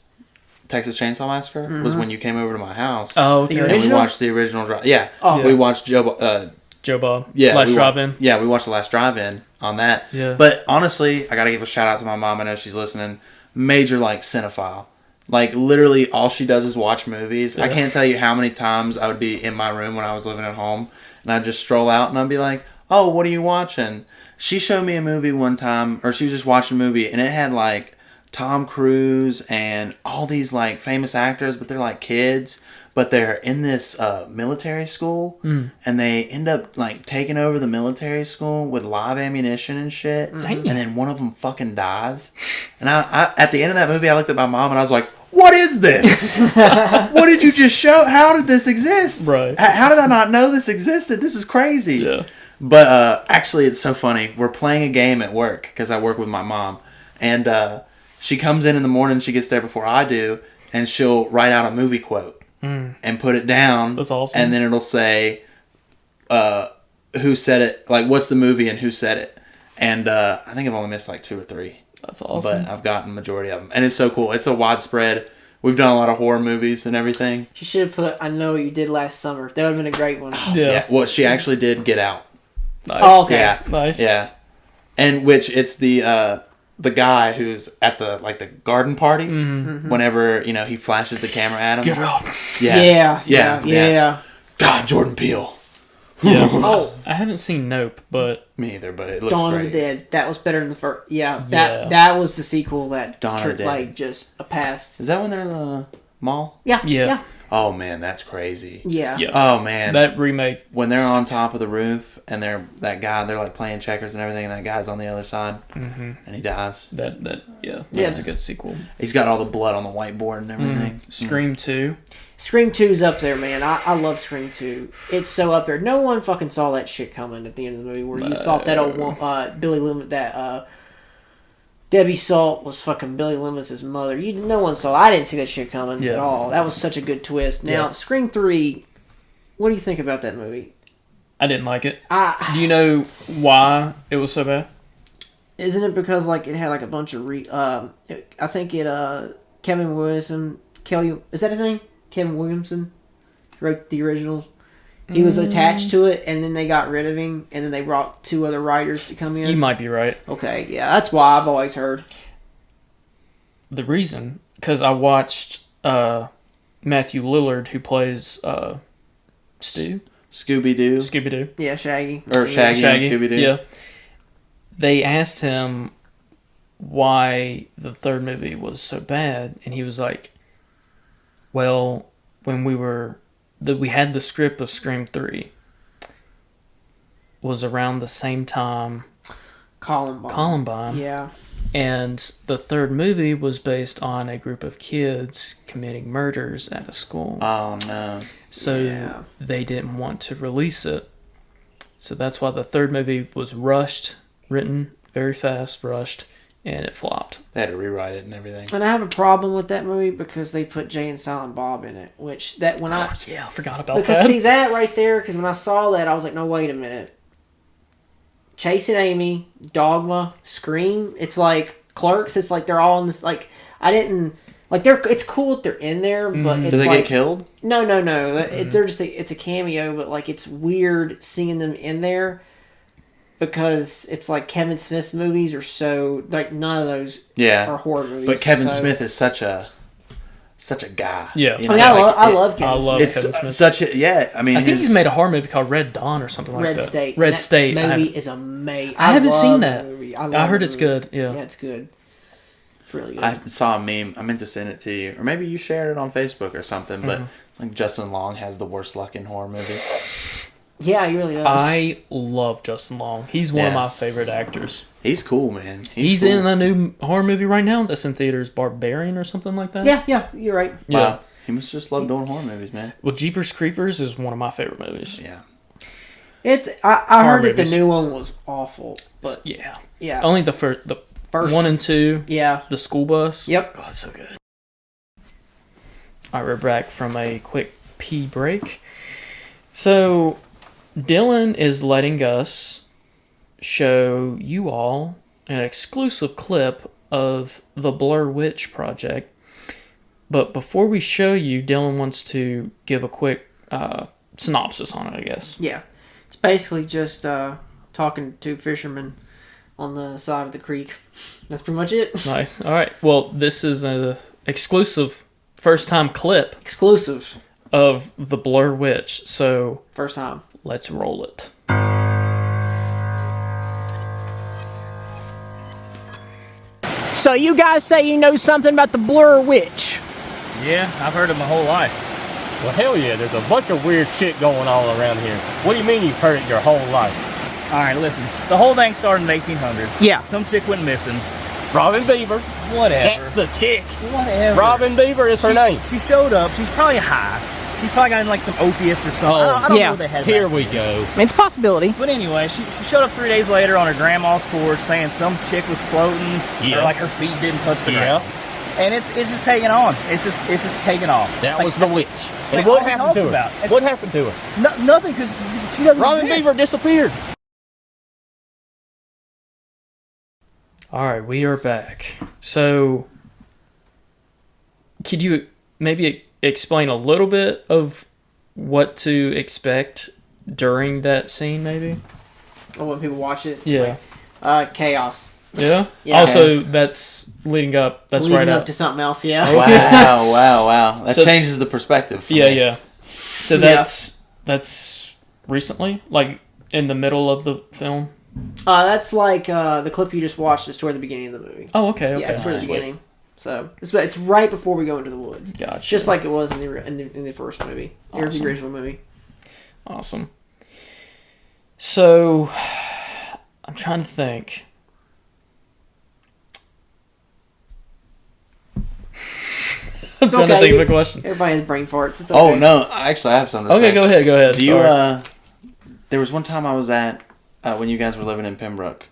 Texas Chainsaw Massacre was when you came over to my house. Oh, okay. The And we watched the original... We watched Joe Bob. Last Drive-In. Yeah, we watched The Last Drive-In on that. Yeah. But honestly, I got to give a shout out to my mom. I know she's listening. Major, like, cinephile. Like, literally, all she does is watch movies. Yeah. I can't tell you how many times I would be in my room when I was living at home, and I'd just stroll out, and I'd be like, oh, what are you watching? She showed me a movie one time, or she was just watching a movie, and it had, like, Tom Cruise and all these, like, famous actors, but they're, like, kids, but they're in this military school, and they end up, like, taking over the military school with live ammunition and shit, and then one of them fucking dies. And I at the end of that movie, I looked at my mom, and I was like, what is this? What did you just show? How did this exist? Right. How did I not know this existed? This is crazy. Yeah. But actually, it's so funny. We're playing a game at work because I work with my mom. And she comes in the morning. She gets there before I do. And she'll write out a movie quote and put it down. That's awesome. And then it'll say who said it. Like, what's the movie and who said it. And I think I've only missed like 2 or 3. That's awesome. But I've gotten the majority of them. And it's so cool. It's a widespread. We've done a lot of horror movies and everything. She should have put I Know What You Did Last Summer. That would have been a great one. Yeah. Well, she actually did Get Out. Nice. Oh, okay. Yeah. Nice. Yeah. And which it's the guy who's at the garden party whenever, he flashes the camera at him. Get up. Yeah. God, Jordan Peele. Yeah. Oh, I haven't seen Nope, but Me either, but it looks Dawn great. of the Dead. That was better than the first. Yeah, that was the sequel that Dawn of the Dead. like just a past. Is that when they're in the mall? Yeah. Yeah. Oh man, that's crazy. Yeah. Oh man, that remake when they're on top of the roof and they're like playing checkers and everything, and that guy's on the other side and he dies. That's a good sequel. He's got all the blood on the whiteboard and everything. Scream 2. Scream 2's up there, man. I love Scream 2. It's so up there. No one fucking saw that shit coming at the end of the movie where you thought that old Billy Loomis, that Debbie Salt was fucking Billy Loomis' mother. No one saw. I didn't see that shit coming at all. That was such a good twist. Now, Scream 3, what do you think about that movie? I didn't like it. Do you know why it was so bad? Isn't it because like it had like a bunch of I think it Kevin Williamson, is that his name? Kevin Williamson wrote the original. He was attached to it, and then they got rid of him, and then they brought 2 other writers to come in. You might be right. Okay, yeah, that's why I've always heard. The reason, because I watched Matthew Lillard, who plays Scooby-Doo. Yeah, Shaggy. Or Shaggy and Scooby-Doo. Yeah. They asked him why the third movie was so bad, and he was like, well, when we had the script of Scream 3 was around the same time Columbine. Yeah. And the third movie was based on a group of kids committing murders at a school. Oh, no. So they didn't want to release it. So that's why the third movie was written very fast, rushed, and it flopped. They had to rewrite it and everything. And I have a problem with that movie because they put Jay and Silent Bob in it, which that when I forgot about because that. see that right there, because when I saw that I was like, no, wait a minute. Chasing Amy, Dogma, Scream, it's like Clerks. It's like they're all in this. Like I didn't like they're. It's cool that they're in there, but it's do they like, get killed? No. They're just it's a cameo, but like it's weird seeing them in there. Because it's like Kevin Smith's movies are so like none of those are horror movies. But Kevin Smith is such a guy. Yeah, you know? I love Kevin Smith. It's Kevin Smith. Such a I mean, I think he's made a horror movie called Red Dawn or something like that. Red State movie is amazing. I haven't seen that. Movie. I heard it's good. Yeah, it's good. It's really good. I saw a meme. I meant to send it to you, or maybe you shared it on Facebook or something. But it's like Justin Long has the worst luck in horror movies. Yeah, he really does. I love Justin Long. He's one of my favorite actors. He's cool, man. He's cool. in a new horror movie right now that's in theaters, Barbarian or something like that. Yeah, you're right. Yeah. Wow. He must just love doing horror movies, man. Well, Jeepers Creepers is one of my favorite movies. Yeah. I heard that the new one was awful, but yeah. Only the first 1 and 2. Yeah. The school bus. Yep. God, so good. All right, we're back from a quick pee break. So Dylan is letting us show you all an exclusive clip of the Blair Witch Project. But before we show you, Dylan wants to give a quick synopsis on it, I guess. Yeah. It's basically just talking to fishermen on the side of the creek. That's pretty much it. Nice. All right. Well, this is an exclusive first-time clip. Exclusive. Of the Blair Witch. So first time. Let's roll it. So you guys say you know something about the Blair Witch? Yeah, I've heard it my whole life. Well, hell yeah, there's a bunch of weird shit going on around here. What do you mean you've heard it your whole life? All right, listen. The whole thing started in the 1800s. Yeah. Some chick went missing. Robin Beaver. Whatever. That's the chick. Whatever. Robin Beaver is her name. She showed up. She's probably high. She probably got in like some opiates or something. I don't know what they had. Here we go. It's a possibility. But anyway, she showed up 3 days later on her grandma's porch saying some chick was floating. Yeah. Or like her feet didn't touch the ground. And it's just taking on. It's just taking off. That like, was the witch. And what happened to her? What happened to her? Nothing, because she doesn't Robin exist. Beaver disappeared. All right, we are back. So, could you maybe explain a little bit of what to expect during that scene, maybe? Or when people watch it? Yeah. Like, chaos. Yeah? Yeah. Also, that's leading up. That's leading right up up to something else, yeah. Wow. That changes the perspective. Yeah. So that's recently? Like, in the middle of the film? That's like the clip you just watched is toward the beginning of the movie. Oh, okay. Yeah, it's toward the beginning. So it's right before we go into the woods. Gotcha. Just like it was in the first movie, or Awesome. the original movie. Awesome. So, I'm trying to think. I'm trying to think of a question. Everybody has brain farts. It's okay. Oh no, actually, I have something to say. Okay, go ahead. Do you? Sorry. There was one time I was at when you guys were living in Pembroke,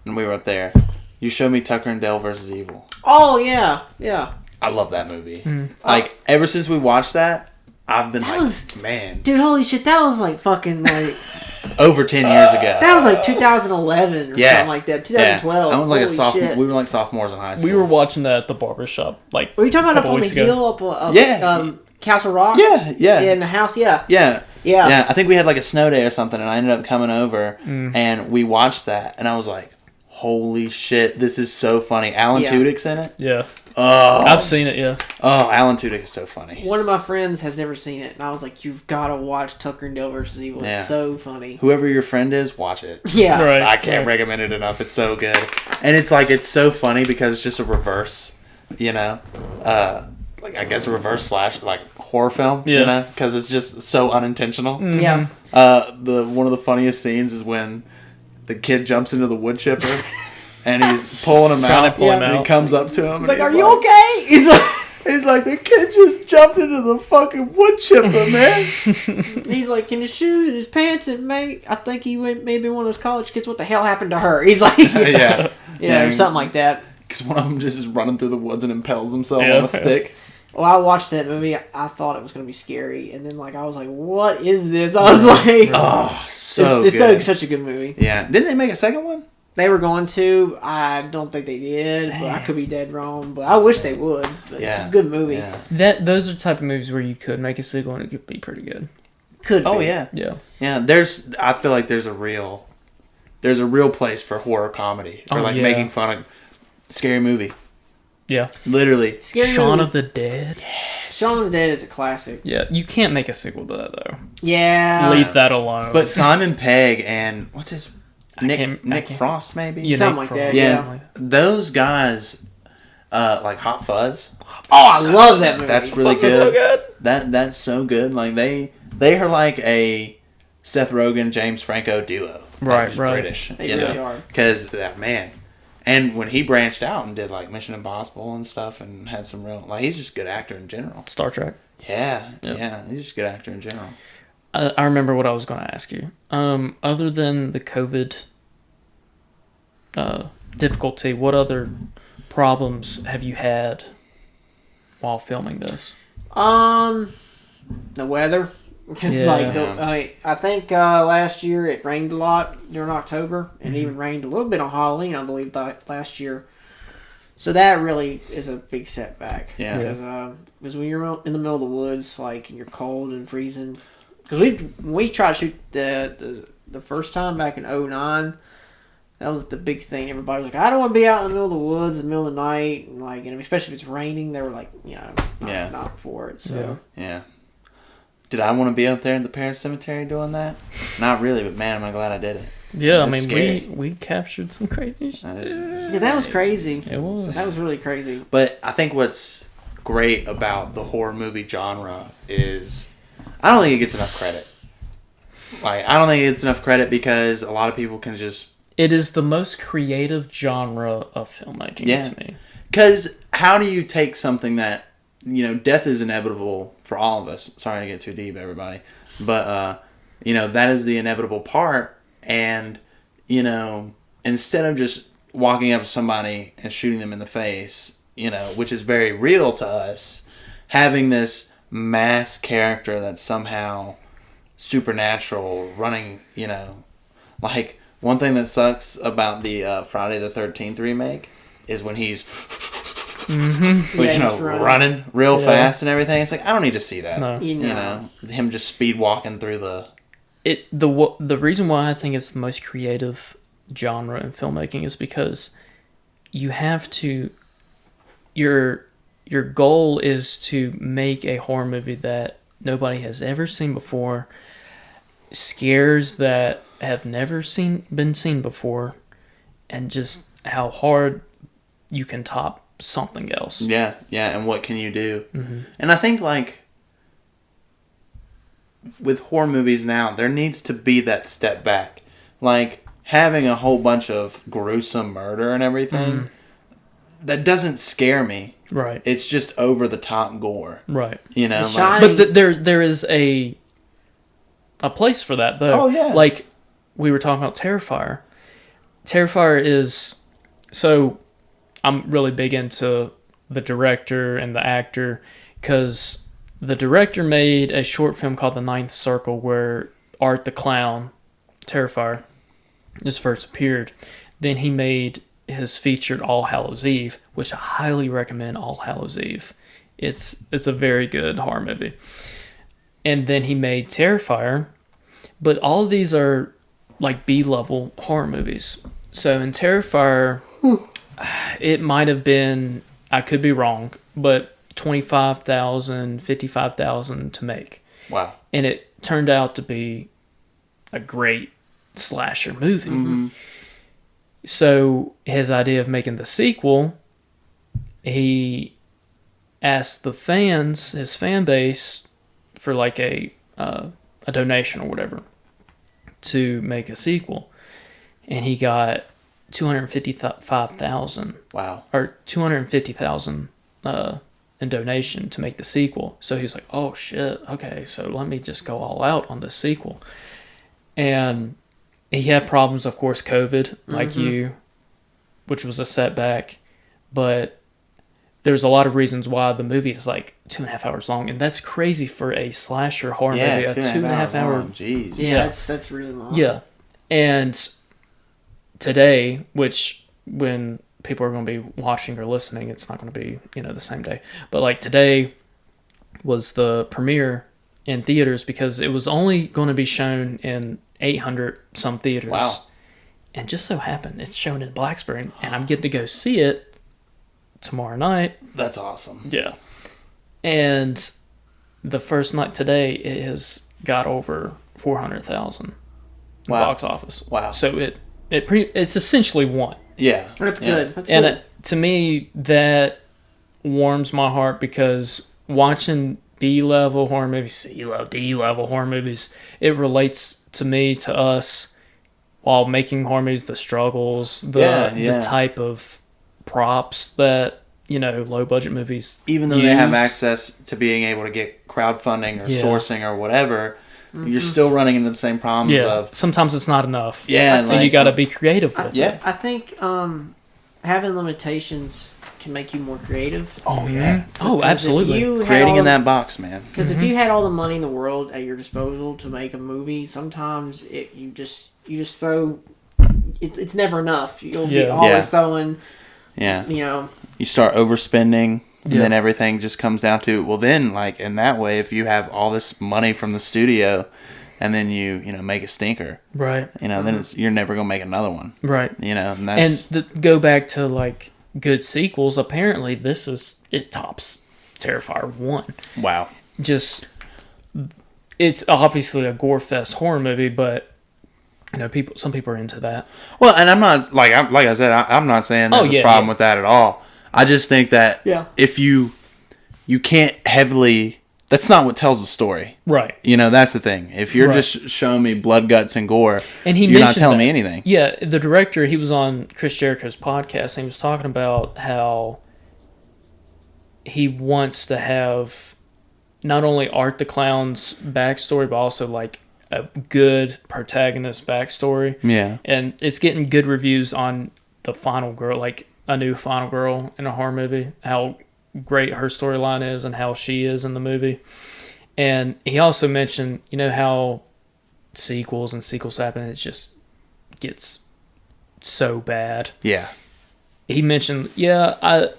and we were up there. You showed me Tucker and Dale versus Evil. Oh yeah. I love that movie. Like ever since we watched that, I've been man, Dude, holy shit, that was like fucking like over 10 years ago. that was like 2011 or something like that. 2012. I was like Holy shit. we were like sophomores in high school. We were watching that at the barbershop. Like, Were you talking about up couple on the weeks ago. hill up Castle Rock? Yeah. In the house, yeah. Yeah. Yeah. I think we had like a snow day or something, and I ended up coming over, and we watched that, and I was like, holy shit, this is so funny. Alan Tudyk's in it. Yeah. Oh. I've seen it, yeah. Oh, Alan Tudyk is so funny. One of my friends has never seen it, and I was like, "You've got to watch Tucker and Dale versus Evil. It's so funny." Whoever your friend is, watch it. Yeah, Right. I can't recommend it enough. It's so good, and it's so funny because it's just a reverse, like I guess a reverse slash like horror film, because it's just so unintentional. Yeah. One of the funniest scenes is when the kid jumps into the wood chipper. And he's pulling him Trying out. to pull him and out. he comes up to him. He's like, "Are you okay?" He's like, the kid just jumped into the fucking wood chipper, man. He's like, in his shoes and his pants, and mate, I think he went maybe one of those college kids. What the hell happened to her? He's like, yeah, or something like that. Because one of them just is running through the woods and impales themselves Yeah. on a stick. Well, I watched that movie. I thought it was going to be scary, and then I was like, "What is this?" I was like, Oh, so it's good. such a good movie." Yeah. Didn't they make a second one? They were going to. I don't think they did, but I could be dead wrong. But I wish they would. But it's a good movie. Yeah. Those are the type of movies where you could make a sequel and it could be pretty good. Could. Oh be. yeah. Yeah. Yeah. I feel like there's a real place for horror comedy or making fun of scary movie. Yeah. Literally. Scary Shaun movie. of the Dead. Shaun of the Dead is a classic. Yeah. You can't make a sequel to that though. Yeah. Leave that alone. But Simon Pegg and what's his can't- Nick Frost maybe? Yeah, something Nick like that. Frost. Yeah. Yeah. Those guys like Hot Fuzz. Oh, I love that movie. That's really This is so good. That's so good. Like they are like a Seth Rogen, James Franco duo. Right, Just right. British. They really are. Because that man. And when he branched out and did like Mission Impossible and stuff and had some real he's just a good actor in general. Star Trek. Yeah. Yep. Yeah. He's just a good actor in general. I remember what I was going to ask you. Other than the COVID difficulty, what other problems have you had while filming this? The weather. Just Yeah. I think last year it rained a lot during October, and it even rained a little bit on Halloween, I believe, last year. So that really is a big setback. Yeah. Because when you're in the middle of the woods, and you're cold and freezing. Because we tried to shoot the first time back in 2009. That was the big thing. Everybody was like, "I don't want to be out in the middle of the woods in the middle of the night," and especially if it's raining. They were like, not for it. So Yeah. Did I want to be up there in the Paris Cemetery doing that? Not really, but man, am I glad I did it. Yeah, It's scary. we captured some crazy shit. yeah, that was crazy. It was. That was really crazy. But I think what's great about the horror movie genre is I don't think it gets enough credit. I don't think it gets enough credit because a lot of people can just... It is the most creative genre of filmmaking to me. Because how do you take something that, death is inevitable for all of us. Sorry to get too deep, everybody. But, that is the inevitable part. And, instead of just walking up to somebody and shooting them in the face, which is very real to us, having this mass character that's somehow supernatural running, one thing that sucks about the Friday the 13th remake is when he's running real fast and everything. It's like, I don't need to see that. No. Him just speed walking through the... The reason why I think it's the most creative genre in filmmaking is because you have to... Your goal is to make a horror movie that nobody has ever seen before, scares that have never been seen before, and just how hard you can top something else. Yeah, and what can you do? And I think, like, with horror movies now, there needs to be that step back. Like, having a whole bunch of gruesome murder and everything, that doesn't scare me. Right. It's just over the top gore. Right. You know? But there is a place for that, though. Oh, yeah. Like, we were talking about Terrifier. Terrifier is... So, I'm really big into the director and the actor, because the director made a short film called The Ninth Circle, where Art the Clown, Terrifier, just first appeared. Then he made his featured All Hallows Eve, which I highly recommend. All Hallows Eve. It's a very good horror movie. And then he made Terrifier, but all of these are like B-level horror movies. So in Terrifier, it might have been, I could be wrong, but $25,000, $55,000 to make. Wow. And it turned out to be a great slasher movie. So his idea of making the sequel, he asked the fans, his fan base, for like a donation or whatever to make a sequel, and he got $255,000. Wow. Or $250,000 in donation to make the sequel. So he's like, "Oh shit, okay, so let me just go all out on this sequel." And he had problems, of course, COVID, like you, which was a setback, but there's a lot of reasons why the movie is like 2.5 hours long, and that's crazy for a slasher horror movie. A 2.5 hour. Jeez. Yeah, that's really long. Yeah, and today, which when people are going to be watching or listening, it's not going to be the same day, but like today was the premiere in theaters, because it was only going to be shown in 800 some theaters. Wow. And just so happened it's shown in Blacksburg, and I'm getting to go see it tomorrow night. That's awesome. Yeah. And the first night today, it has got over 400,000 in box office. Wow. So it's essentially won. Yeah. That's good. That's And good. to me, that warms my heart, because watching B-level horror movies, C-level, D-level horror movies, it relates to me, to us, while making horror movies, the struggles, the type of props that, low-budget movies even though they have access to being able to get crowdfunding or sourcing or whatever, you're still running into the same problems of... sometimes it's not enough. Yeah. And you got to be creative with it. I think having limitations can make you more creative. Oh, yeah. Oh, absolutely. Creating in that box, man. Because if you had all the money in the world at your disposal to make a movie, sometimes you just throw... It's never enough. You'll be always throwing... Yeah. You start overspending, and then everything just comes down to, well, then, like, in that way, if you have all this money from the studio, and then you make a stinker, right? Then you're never gonna make another one, right? And that's... go back to like good sequels. Apparently, it tops Terrifier 1. Wow. Just, it's obviously a gore fest horror movie, but some people are into that. Well, and I'm not like I said, I'm not saying there's a problem with that at all. I just think that if you can't heavily, that's not what tells the story, right? That's the thing. If you're just showing me blood, guts, and gore, and you're not telling me anything. Yeah, the director, he was on Chris Jericho's podcast, and he was talking about how he wants to have not only Art the Clown's backstory, but also like a good protagonist backstory. Yeah. And it's getting good reviews on the final girl, like a new final girl in a horror movie, how great her storyline is and how she is in the movie. And he also mentioned, how sequels happen, it just gets so bad. Yeah. He mentioned, I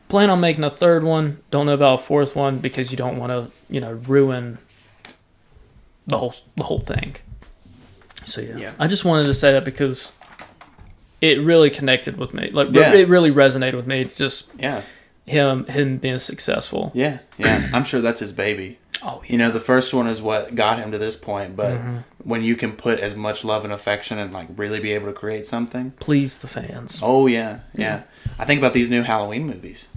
plan on making a third one. Don't know about a fourth one, because you don't want to, ruin the whole thing. So I just wanted to say that, because it really connected with me. Like it really resonated with me. Just him being successful. Yeah. I'm sure that's his baby. Oh, yeah. You know, the first one is what got him to this point, but when you can put as much love and affection and like really be able to create something, Please the fans. oh yeah. I think about these new Halloween movies.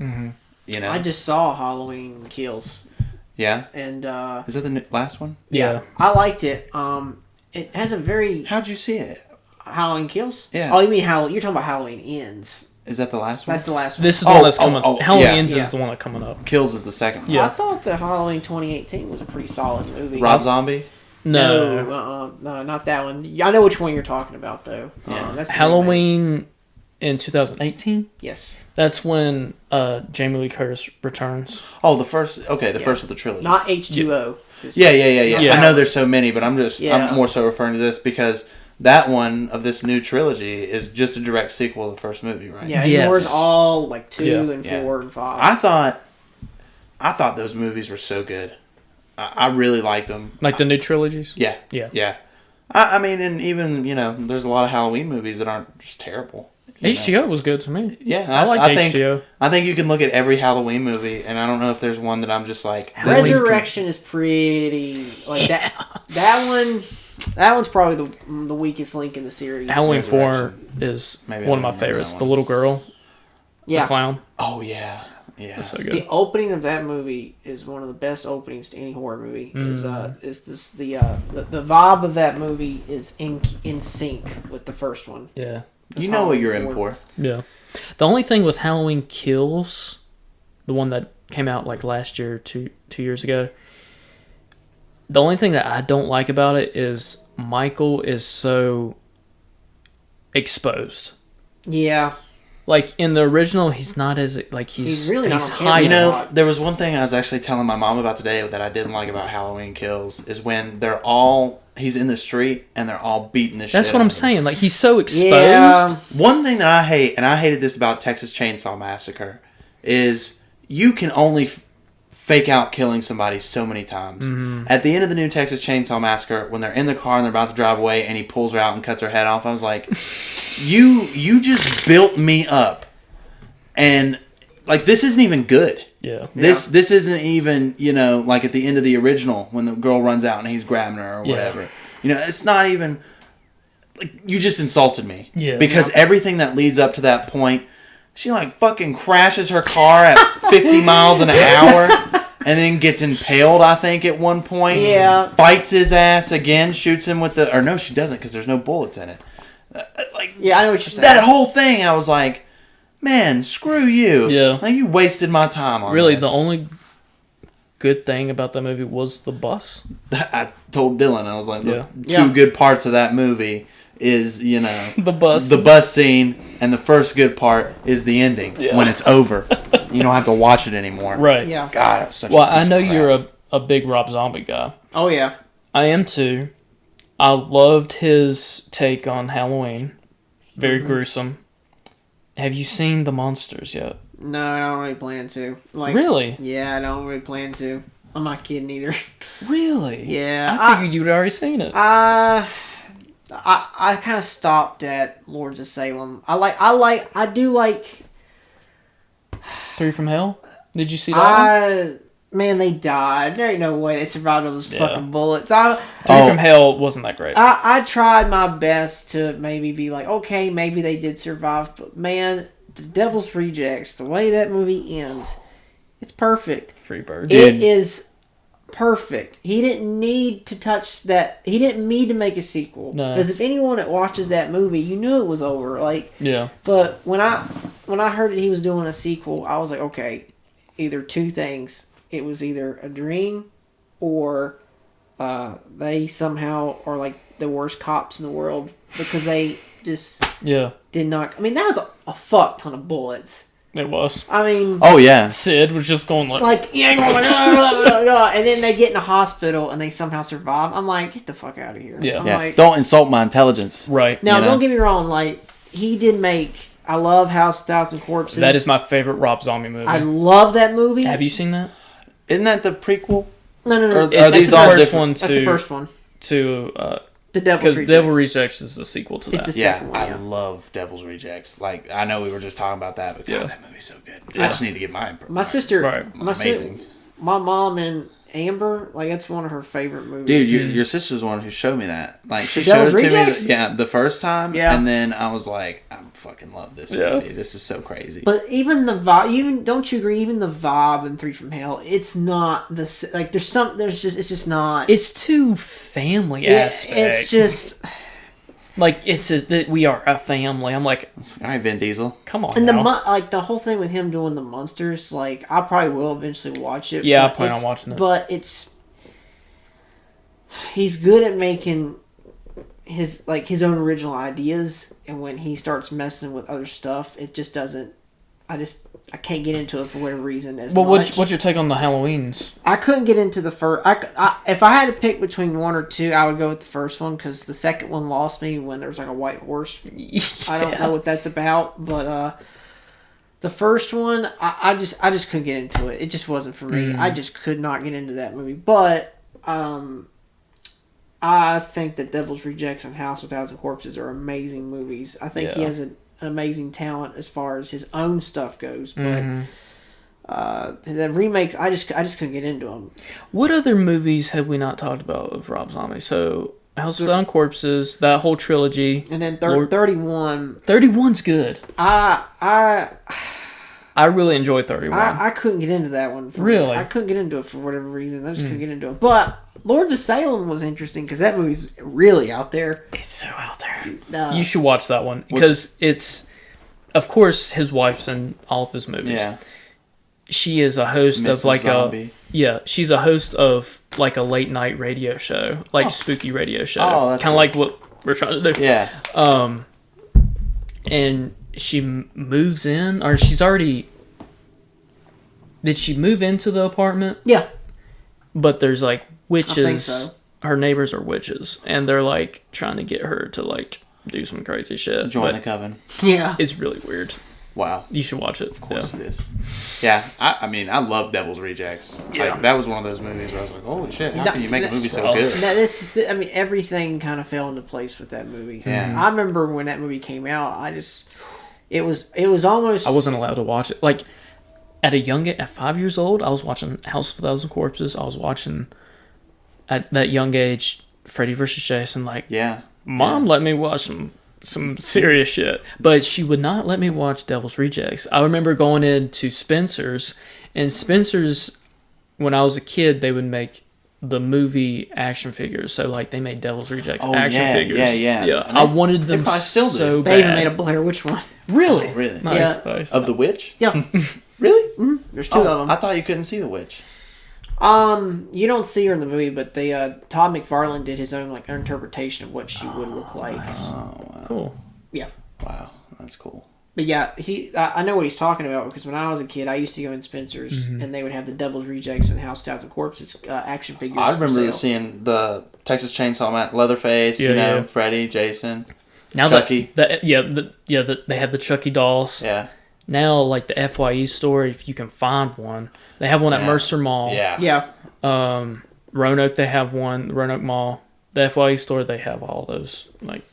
You know, I just saw Halloween Kills, yeah. and Is that the last one? Yeah. I liked it. It has a very How'd you see it? Halloween Kills. Yeah. Oh, you mean Halloween? You're talking about Halloween Ends. Is that the last one? That's the last one. This is the one that's coming. Halloween yeah. Ends Yeah. is the one that's coming up. Kills is the second one. Yeah. I thought that Halloween 2018 was a pretty solid movie. Rob Zombie. No. No, not that one. I know which one you're talking about, though. That's the Halloween in 2018. Yes. That's when Jamie Lee Curtis returns. Oh, the first. Okay, the first of the trilogy. Not H2O. Yeah. Yeah. I know there's so many, but I'm Yeah. more so referring to this because that one of this new trilogy is just a direct sequel to the first movie, right? Yeah, Yes. ignores all like 2 Yeah. and Yeah. 4 and 5. I thought those movies were so good. I really liked them. Like the new trilogies. Yeah. Yeah. I mean, and even, you know, there's a lot of Halloween movies that aren't just terrible. you know? H2O was good to me. Yeah, I like think, H2O. I think you can look at every Halloween movie, and I don't know if there's one that I'm just like... this is- Resurrection is pretty like that. That one's probably the weakest link in the series. Halloween 4 Resurrection. is Maybe one I of my don't remember favorites. that The one. little girl, the Yeah, clown. Oh, yeah. Yeah. That's so good. the opening of that movie is one of the best openings to any horror movie. Is this the vibe of that movie is in sync with the first one. Yeah. You know what you're in for. Yeah. The only thing with Halloween Kills, the one that came out like last year, two years ago, the only thing that I don't like about it is Michael is so exposed. Yeah, Like in the original, he's not as like he's really not he's on camera. hiding. You know, there was one thing I was actually telling my mom about today that I didn't like about Halloween Kills is when he's in the street and they're all beating the shit That's what out I'm of him. saying. Like he's so exposed. Yeah. One thing that I hate, and I hated this about Texas Chainsaw Massacre, is you can only fake out killing somebody so many times. Mm-hmm. At the end of the new Texas Chainsaw Massacre, when they're in the car and they're about to drive away and he pulls her out and cuts her head off, I was like, you just built me up. And, like, this isn't even good. Yeah. This isn't even, you know, like at the end of the original when the girl runs out and he's grabbing her or whatever. You know, it's not even... Like, you just insulted me. Yeah. Because everything that leads up to that point, she, like, fucking crashes her car at 50 miles an hour and then gets impaled, I think, at one point. Yeah. Fights his ass again, shoots him with the... Or no, she doesn't because there's no bullets in it. Like, yeah, I know what you're saying. that whole thing, I was like... Man, screw you. Yeah. Like, you wasted my time on Really, this. the only good thing about that movie was the bus. I told Dylan, I was like, the Yeah. two good parts of that movie is, you know, The bus. the bus scene, and the first good part is the ending when it's over. You don't have to watch it anymore. Right. Yeah. God, that's such Well, a piece I know of crap. you're a big Rob Zombie guy. Oh yeah. I am too. I loved his take on Halloween. Very gruesome. Have you seen The Monsters yet? No, I don't really plan to. Like, Really? Yeah, I don't really plan to. I'm not kidding either. Really? Yeah, I figured you'd already seen it. I kind of stopped at Lords of Salem. I do like. 3 from Hell? Did you see that one? Man, they died. There ain't no way they survived all those Yeah. fucking bullets. 3 from Hell wasn't that great. I tried my best to maybe be like, okay, maybe they did survive, but man, The Devil's Rejects, the way that movie ends, it's perfect. Freebird. It is perfect. He didn't need to touch that. He didn't need to make a sequel. No. Because if anyone that watches that movie, you knew it was over. Like, Yeah. but when I heard that he was doing a sequel, I was like, okay, either two things. It was either a dream, or they somehow are like the worst cops in the world because they just Yeah. did not. I mean, that was a fuck ton of bullets. It was. I mean, Oh, yeah. Sid was just going like yeah, going like, and then they get in a hospital and they somehow survive. I'm like, get the fuck out of here. Yeah. I'm Yeah. like, Don't insult my intelligence. right. now you know? don't get me wrong. Like, he did make. I love House of Thousand Corpses. That is my favorite Rob Zombie movie. I love that movie. Have you seen that? Isn't that the prequel? No. Or It's these the all first different? one That's the first one. to The Devil's Because Rejects. Devil Rejects is the sequel to that. It's the Yeah, second one, I love Devil's Rejects. Like, I know we were just talking about that, but God, that movie's so good. I just need to get My sister, Right. Amazing. my mom and Amber, like that's one of her favorite movies. Dude, your sister's the one who showed me that. Like, she Devil's showed it to Rejects? me the first time, Yeah. and then I was like, I fucking love this movie. This is so crazy. But even the vibe, don't you agree? Even the vibe in Three from Hell, it's not like it's just not. It's too family aspect. It's just like it's just that we are a family. I'm like, All right, Vin Diesel. come on. and now. like the whole thing with him doing the monsters. Like I probably will eventually watch it. Yeah, I but plan on watching it. But he's good at making his own original ideas, and when he starts messing with other stuff, it just doesn't. I can't get into it for whatever reason as Well, much. what's your take on the Halloweens? I couldn't get into the first. If I had to pick between one or two, I would go with the first one because the second one lost me when there was like a white horse. I don't know what that's about, but the first one, I just couldn't get into it. It just wasn't for me. I just could not get into that movie. But I think that Devil's Rejects and House with 1,000 Corpses are amazing movies. I think he has an amazing talent as far as his own stuff goes, but the remakes, I just couldn't get into them. What other movies have we not talked about of Rob Zombie? So House of 1,000 Corpses, that whole trilogy, And then 31. 31's good. I really enjoy 31. I couldn't get into that one. Really? I couldn't get into it for whatever reason. I just couldn't get into it. But Lords of Salem was interesting because that movie's really out there. It's so out there. Uh, You should watch that one because it's, of course, his wife's in all of his movies. Yeah. She is a host of Mrs. like Zombie. she's a host of like a late night radio show, like spooky radio show, Oh, that's kind of like what we're trying to do. Yeah. And she moves in, or she's already. Did she move into the apartment? Yeah. But there's like witches. I think so. Her neighbors are witches, and they're like trying to get her to like do some crazy shit. Join but the coven. Yeah. It's really weird. Wow. You should watch it. Of course it is. Yeah, I mean, I love Devil's Rejects. Yeah. Like, that was one of those movies where I was like, holy shit, how can you make a movie so well, good? Now, everything kind of fell into place with that movie. Yeah. I remember when that movie came out, it was almost. I wasn't allowed to watch it. Like at 5 years old, I was watching House of 1,000 Corpses. I was watching at that young age Freddy vs. Jason. Like, Yeah. Mom let me watch some serious shit, but she would not let me watch Devil's Rejects. I remember going into Spencer's, and Spencer's, when I was a kid, they would make the movie action figures. So like they made Devil's Rejects action figures. Yeah. I wanted them probably still do. so They even bad. made a Blair Witch one. Really? Oh, really? Nice, Yeah. nice. Of the witch? Yeah. Really? There's two of them. I thought you couldn't see the witch. You don't see her in the movie, but Todd McFarlane did his own like interpretation of what she would look like. Cool. Yeah. Wow, that's cool. But yeah, I know what he's talking about because when I was a kid, I used to go in Spencer's and they would have the Devil's Rejects and House of 1,000 Corpses action figures. I for remember sale. seeing the Texas Chainsaw Man, Leatherface, Yeah. Freddy, Jason, Now Chucky. they had the Chucky dolls. Yeah. Now, like the FYE store, if you can find one, they have one at Yeah. Mercer Mall. Yeah. Yeah. Roanoke, they have one. Roanoke Mall, the FYE store, they have all those like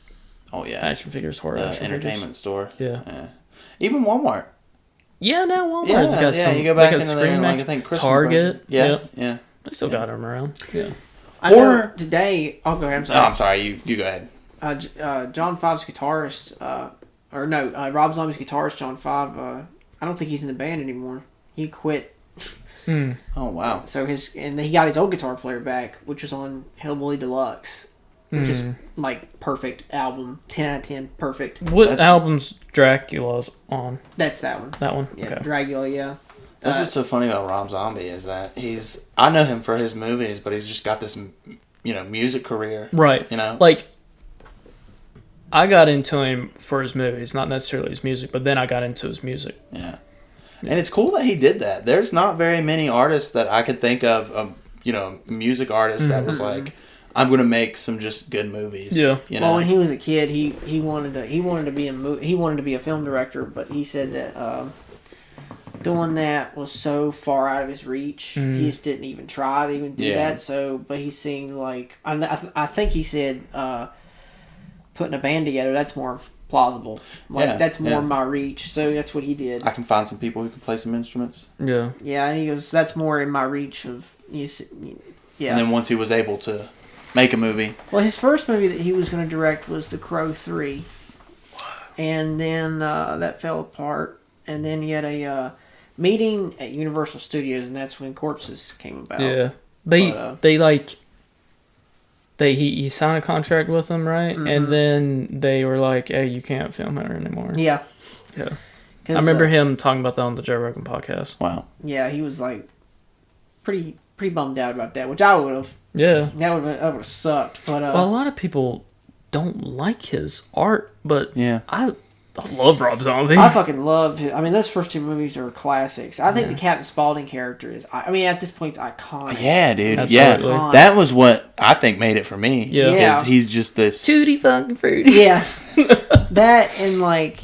Oh, yeah. action figures, horror The action entertainment store. Yeah. Even Walmart. Yeah, now Walmart's got some. you go back they got into there, Scream like, I Action- think Christmas Target. break. Yeah. They still got them around. Yeah. I know Or- today. I'll go ahead. I'm Oh, sorry. I'm sorry. You go ahead. John Five's guitarist, Rob Zombie's guitarist, John Five. I don't think he's in the band anymore. He quit. Oh, wow. So he got his old guitar player back, which was on Hellbilly Deluxe, which is like perfect album, 10 out of 10, perfect. What That's- album's Dracula's on? That's that one. That one? Yeah, Okay. Dracula. Yeah. That's what's so funny about Rob Zombie is that I know him for his movies, but he's just got this, music career. Right. Like, I got into him for his movies, not necessarily his music, but then I got into his music. Yeah. And it's cool that he did that. There's not very many artists that I could think of, music artist that was like, I'm going to make some just good movies. Yeah. Well, when he was a kid, he wanted to be he wanted to be a film director, but he said that doing that was so far out of his reach. He just didn't even try to even do that. So, but he seemed like I think he said putting a band together. That's more plausible. Like that's more my reach. So that's what he did. I can find some people who can play some instruments. Yeah. Yeah, and he goes, that's more in my reach of yeah. And then once he was able to make a movie. Well, his first movie that he was going to direct was The Crow 3. And then that fell apart. And then he had a meeting at Universal Studios, and that's when Corpses came about. Yeah. He signed a contract with them, right? Mm-hmm. And then they were like, hey, you can't film her anymore. Yeah. Yeah. I remember him talking about that on the Joe Rogan podcast. Wow. Yeah, he was like pretty bummed out about that, which I would have. Yeah. That would have sucked. But well, a lot of people don't like his art, but yeah, I love Rob Zombie. I fucking love his. I mean, those first two movies are classics. I think the Captain Spaulding character is. I mean, at this point, it's iconic. Yeah, dude. Absolutely. Yeah, that was what I think made it for me. Yeah, because he's just this tutti fucking fruity. Yeah, that and like,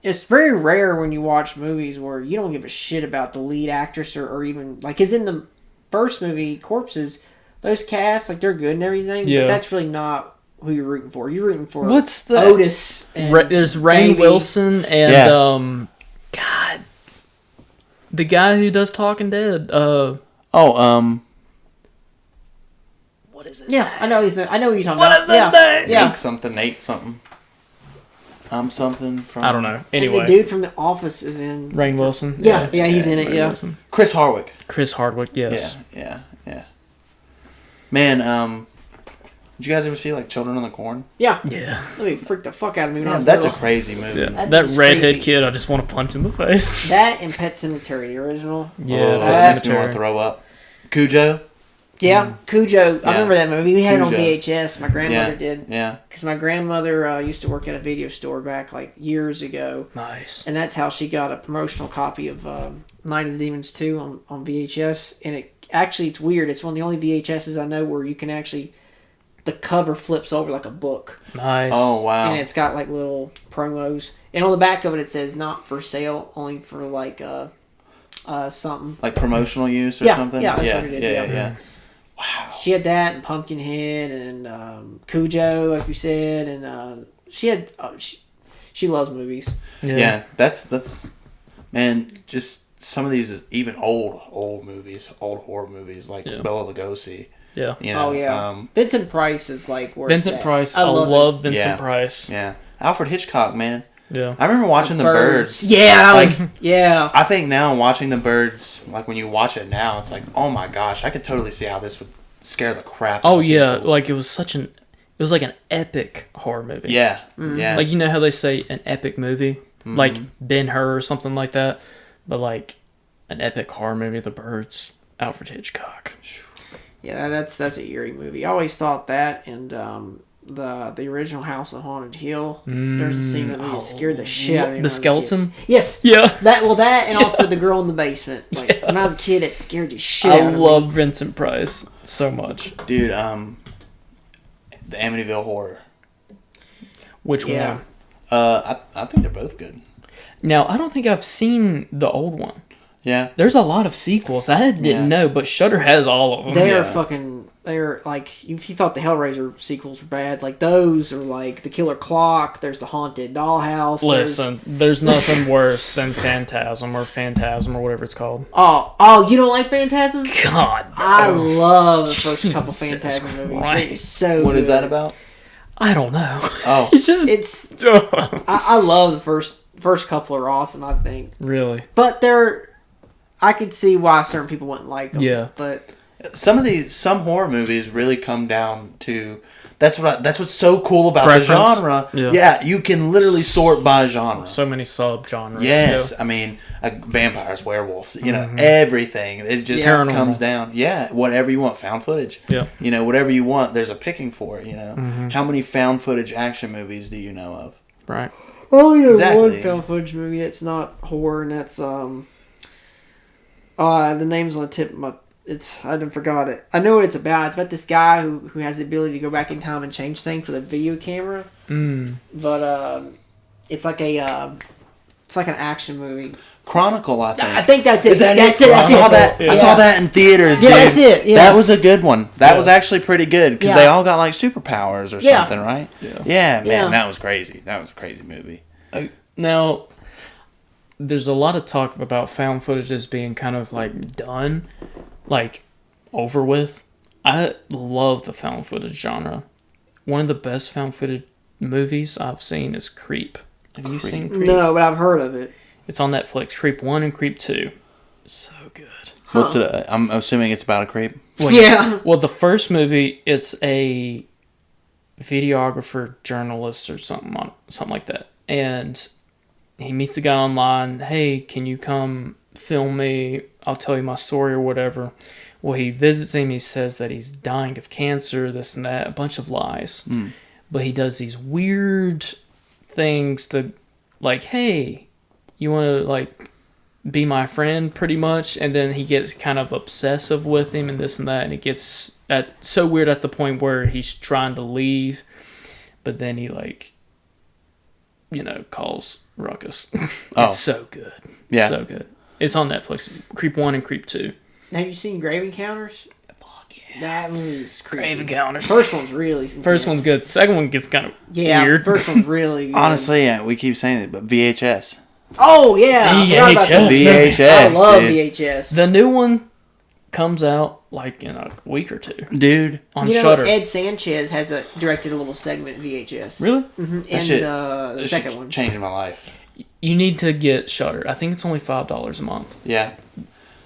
it's very rare when you watch movies where you don't give a shit about the lead actress or even like, cause in the first movie, Corpses, those casts like they're good and everything, but that's really not who you're rooting for. You're rooting for what's the Otis. There's Rainn Wilson and God, the guy who does Talking Dead. What is it? Yeah, I know he's. I know what you're talking what about. What is that name? Yeah, Nate something. Something from. I don't know. Anyway, and the dude from The Office is in. Rainn Wilson. Yeah, he's in it. Yeah, Wilson. Chris Hardwick. Yes. Yeah. Man, did you guys ever see like Children of the Corn? Yeah. Let me freak the fuck out of me when I was that's little. a crazy movie. Yeah. That redhead kid, I just want to punch in the face. That and Pet Sematary, the original. Yeah, that makes me want to throw up. Cujo. Yeah, Cujo. I remember that movie. We had it on Cujo. VHS. My grandmother did. Yeah. Because my grandmother used to work at a video store back like years ago. Nice. And that's how she got a promotional copy of Night of the Demons 2 on VHS. And it's weird. It's one of the only VHSs I know where you can actually, the cover flips over like a book. Nice. Oh, wow. And it's got like little promos. And on the back of it says not for sale, only for like something. Like promotional use or something? Yeah, that's what it is. Yeah. Wow. She had that and Pumpkinhead and Cujo, like you said, and she had she loves movies. Yeah, that's man. Just some of these even old movies, old horror movies like Bela Lugosi. Yeah. You know, oh yeah. Vincent Price is like where Vincent Price. I love Vincent Price. Yeah. Alfred Hitchcock, man. Yeah. I remember watching The Birds. Yeah. Yeah. I think now watching The Birds, like when you watch it now, it's like, oh my gosh, I could totally see how this would scare the crap out of people. Like it was like an epic horror movie. Yeah. Mm-hmm. Yeah. Like, you know how they say an epic movie? Mm-hmm. Like Ben-Hur or something like that. But like an epic horror movie, The Birds, Alfred Hitchcock. Yeah, that's an eerie movie. I always thought that, and the original House on Haunted Hill. There's a scene that really scared the shit out of me. The skeleton? Yes. Yeah. That and also the girl in the basement. Like when I was a kid, it scared the shit out of me. I love Vincent Price so much. Dude, the Amityville Horror. Which one? I think they're both good. Now, I don't think I've seen the old one. Yeah. There's a lot of sequels. I didn't know, but Shudder has all of them. They're like, if you thought the Hellraiser sequels were bad, like those are like The Killer Clock, there's the Haunted Dollhouse. Listen, there's nothing worse than Phantasm or whatever it's called. Oh, you don't like Phantasm? God. No. I love the first couple Phantasm movies. They're so What good. is that about? I don't know. Oh. I love the first couple are awesome, I think. Really? But I could see why certain people wouldn't like them. Yeah. But some horror movies really come down to that's what's so cool about preference. The genre. Yeah, you can literally sort by genre. So many sub-genres. Yes, I mean, vampires, werewolves, you know, everything. It just comes down. Yeah, whatever you want, found footage. Yeah. You know, whatever you want, there's a picking for it, you know. How many found footage action movies do you know of? Right. I only know one found footage movie that's not horror, and that's the name's on the tip of my... I forgot it. I know what it's about. It's about this guy who has the ability to go back in time and change things with a video camera. But it's like a It's like an action movie. Chronicle, I think. I think that's it. Is that that's it? it. I saw that. Yeah. I saw that in theaters. Yeah, dude. that's it. Yeah. That was a good one. That was actually pretty good because Yeah. they all got like superpowers or Yeah. something, right? Yeah. Yeah, man, Yeah. that was crazy. That was a crazy movie. Now, there's a lot of talk about found footage as being kind of like done, like over with. I love the found footage genre. One of the best found footage movies I've seen is Creep. Have you seen Creep? No, but I've heard of it. It's on Netflix. Creep 1 and Creep 2. So good. What's it? I'm assuming it's about a creep. Well, Yeah. Well, the first movie, it's a videographer, journalist, or something like that, and he meets a guy online. Hey, can you come film me? I'll tell you my story or whatever. Well, he visits him. He says that he's dying of cancer, this and that, a bunch of lies. But he does these weird things to, like, hey, you want to, like, be my friend, pretty much. And then he gets kind of obsessive with him and this and that. And it gets so weird at the point where he's trying to leave. But then he, like, calls ruckus. It's so good. Yeah. So good. It's on Netflix. Creep 1 and Creep 2. Have you seen Grave Encounters? Fuck yeah. That movie's creepy. Grave Encounters. First one's really intense. First one's good. Second one gets kind of Yeah, weird. first one's really good. Honestly, yeah, we keep saying it, but VHS. Oh, yeah. I forgot about that. VHS. I love dude. VHS. The new one comes out like in a week or two Dude. on You know, Shudder. Ed Sanchez has directed a little segment VHS. Really? Mm-hmm. That And shit- the This second shit one. changing my life. You need to get Shudder. I think it's only $5 a month. Yeah.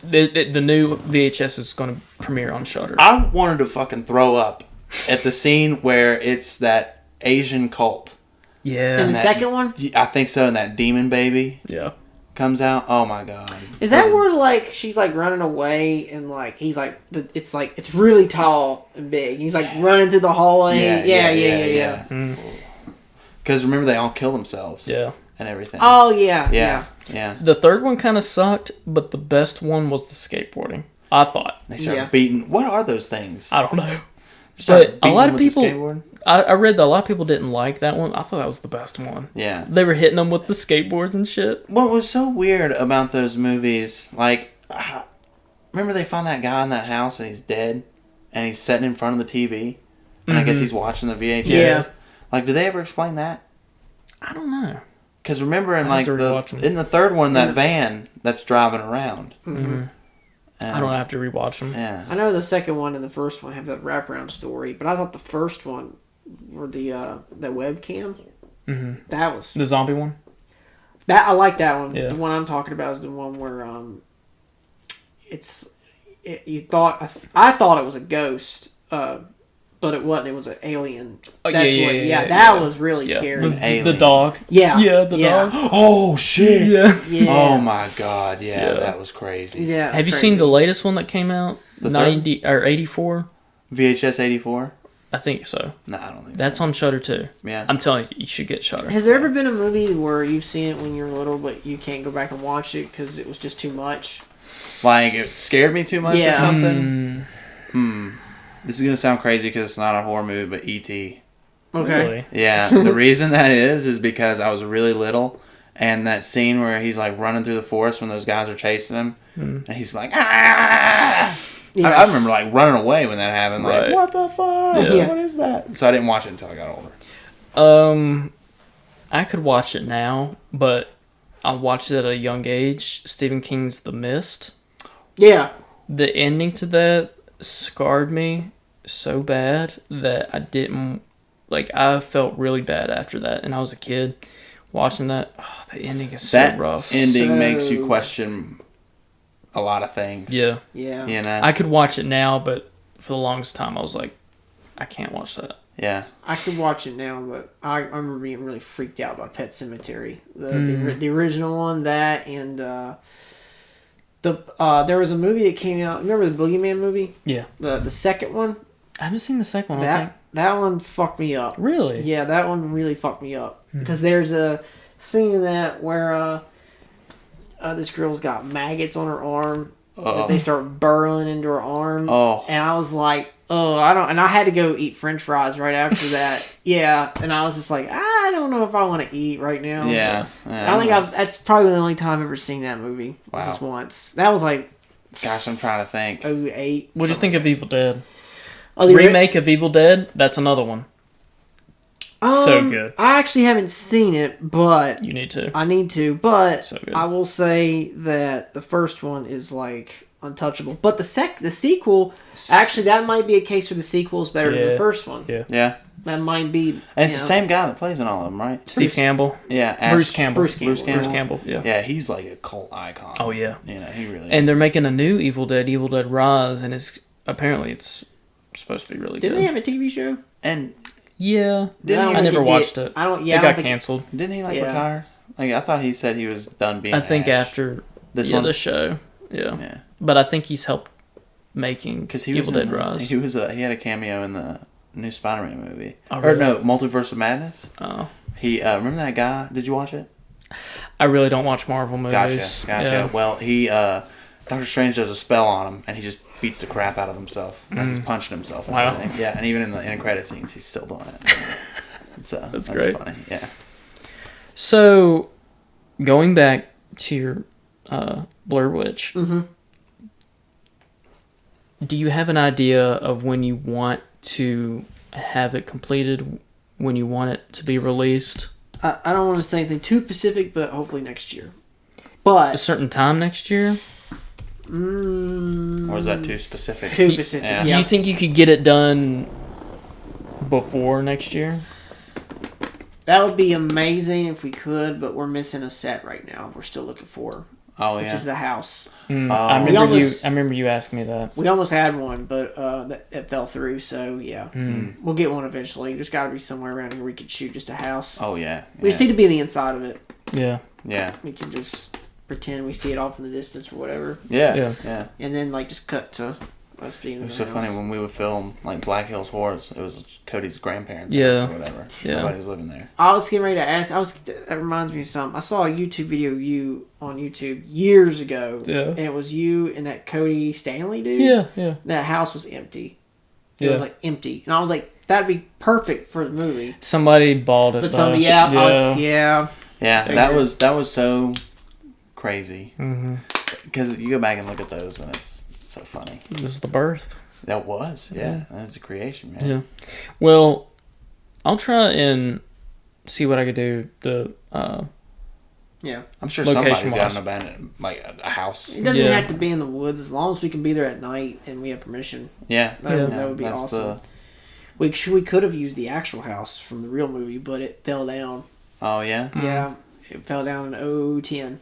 The new VHS is going to premiere on Shudder. I wanted to fucking throw up at the scene where it's that Asian cult. Yeah. And the that- second one? I think so, and that demon baby Yeah. comes out. Oh my god. Is that where, like, she's, like, running away and, like, he's, like, it's really tall and big. He's, like, running through the hallway. Yeah. Because remember, they all kill themselves. Yeah. And everything. Oh, yeah. Yeah. The third one kind of sucked, but the best one was the skateboarding. I thought. They start Yeah. beating. What are those things? I don't know. Start But a beating lot of with the people, skateboard? I read that a lot of people didn't like that one. I thought that was the best one. Yeah. They were hitting them with the skateboards and shit. What was so weird about those movies, like, remember they found that guy in that house and he's dead, and he's sitting in front of the TV, and I guess he's watching the VHS. Yeah. Like, did they ever explain that? I don't know. Because remember in I'd like have to rewatch 'em. in the third one, that van that's driving around. I don't have to rewatch them. Yeah. I know the second one and the first one have that wraparound story, but I thought the first one, were the webcam, that was... The zombie one? I like that one. Yeah. The one I'm talking about is the one where I thought it was a ghost, but it wasn't. It was an alien. Oh, That's yeah, that was really Yeah. scary. The Alien. dog. Yeah. Yeah, the Yeah. dog. Oh shit! Yeah. Yeah. Oh my god! Yeah, Yeah. that was crazy. Yeah. it was Have you crazy. seen the latest one that came out? The 90 or 84? VHS 84? I think so. No, I don't think That's on Shudder too. so. Yeah. I'm telling you, you should get Shudder. Has there ever been a movie where you've seen it when you're little, but you can't go back and watch it because it was just too much? Like it scared me too much or Yeah. something. This is gonna sound crazy because it's not a horror movie, but E.T. Okay. Really? Yeah, the reason that is because I was really little, and that scene where he's like running through the forest when those guys are chasing him, and he's like, ah! Yeah. I remember like running away when that happened. Like, Right. what the fuck? Yeah. What is that? So I didn't watch it until I got older. I could watch it now, but I watched it at a young age. Stephen King's The Mist. Yeah. The ending to that scarred me so bad that I didn't, like, I felt really bad after that, and I was a kid watching that. Oh, the ending is That so rough. ending makes you So- question a lot of things. Yeah. Yeah. You know? I could watch it now, but for the longest time I was like, I can't watch that. Yeah. I could watch it now, but I remember being really freaked out by Pet Sematary. The original one, that, and there was a movie that came out. Remember the Boogeyman movie? Yeah. The second one? I haven't seen the second one, I think. That one fucked me up. Really? Yeah, that one really fucked me up. Because there's a scene in that where this girl's got maggots on her arm. That they start burrowing into her arm. Oh. And I was like, I don't, and I had to go eat French fries right after that. Yeah, and I was just like, I don't know if I want to eat right now. Yeah. I think that's probably the only time I've ever seen that movie. Was just once. That was like, gosh, I'm trying to think. 08. What'd you think of Evil Dead? Oh, the Remake of Evil Dead? That's another one. So good. I actually haven't seen it, but You need to. I need to. But So good. I will say that the first one is like untouchable. But the sequel, actually, that might be a case where the sequel is better than the first one. Yeah. Yeah. That might be. And it's the same guy that plays in all of them, right? Steve Campbell. Yeah. Bruce Campbell. Bruce Campbell, yeah. Yeah, he's like a cult icon. Oh, yeah. You know, he really And they're is. making a new Evil Dead Rise, and apparently it's supposed to be really Didn't good. they have a TV show? And Yeah. Didn't he- I never watched it. I don't. Yeah, It got canceled. didn't he Yeah. retire? Like, I thought he said he was done being I think Ash. after This one? the show. Yeah. Yeah. But I think he's helped making Because he was Evil Dead in the- Rise. He had a cameo in the new Spider-Man movie. Oh, Or really? no, Multiverse of Madness. Oh. He remember that guy? Did you watch it? I really don't watch Marvel movies. Gotcha. Yeah. Well, he Doctor Strange does a spell on him, and he just beats the crap out of himself. Like he's punching himself. And Wow. everything. Yeah, and even in the end credit scenes, he's still doing it. That's great. funny. Yeah. So, going back to your Blair Witch, do you have an idea of when you want to have it completed, when you want it to be released? I don't want to say anything too specific, but hopefully next year. But A certain time next year? Or is that too specific? too specific. Yeah. Do you think you could get it done before next year? That would be amazing if we could, but we're missing a set right now. We're still looking for, Oh which yeah. is the house. I We remember almost- I remember you asking me that. We almost had one, but that fell through. So yeah, we'll get one eventually. There's got to be somewhere around here we could shoot just a house. Oh yeah. We just need to be in the inside of it. Yeah. Yeah. We can just pretend we see it off in the distance or whatever, Yeah. Yeah. Yeah. and then like just cut to us being in It was the so house. funny when we would film like Black Hills Horrors. It was Cody's grandparents' Yeah. house or whatever. Yeah. Nobody was living there. I was getting ready to ask. That reminds me of something. I saw a YouTube video of you on YouTube years ago. Yeah. And it was you and that Cody Stanley dude. Yeah, yeah. That house was empty. It Yeah. was like empty, and I was like, that'd be perfect for the movie. Somebody bought it. But though. somebody, yeah. Yeah, Figured. that was so crazy. Mm-hmm. Because you go back and look at those, and it's so funny. This is the birth. That was, yeah, that was a creation, man. Yeah. Well, I'll try and see what I could do. Yeah. I'm sure Location somebody's got wise. an abandoned, like a house. It doesn't Yeah. have to be in the woods as long as we can be there at night and we have permission. Yeah, That would be that's awesome. We could have used the actual house from the real movie, but it fell down. Oh yeah. Yeah, it fell down in 2010.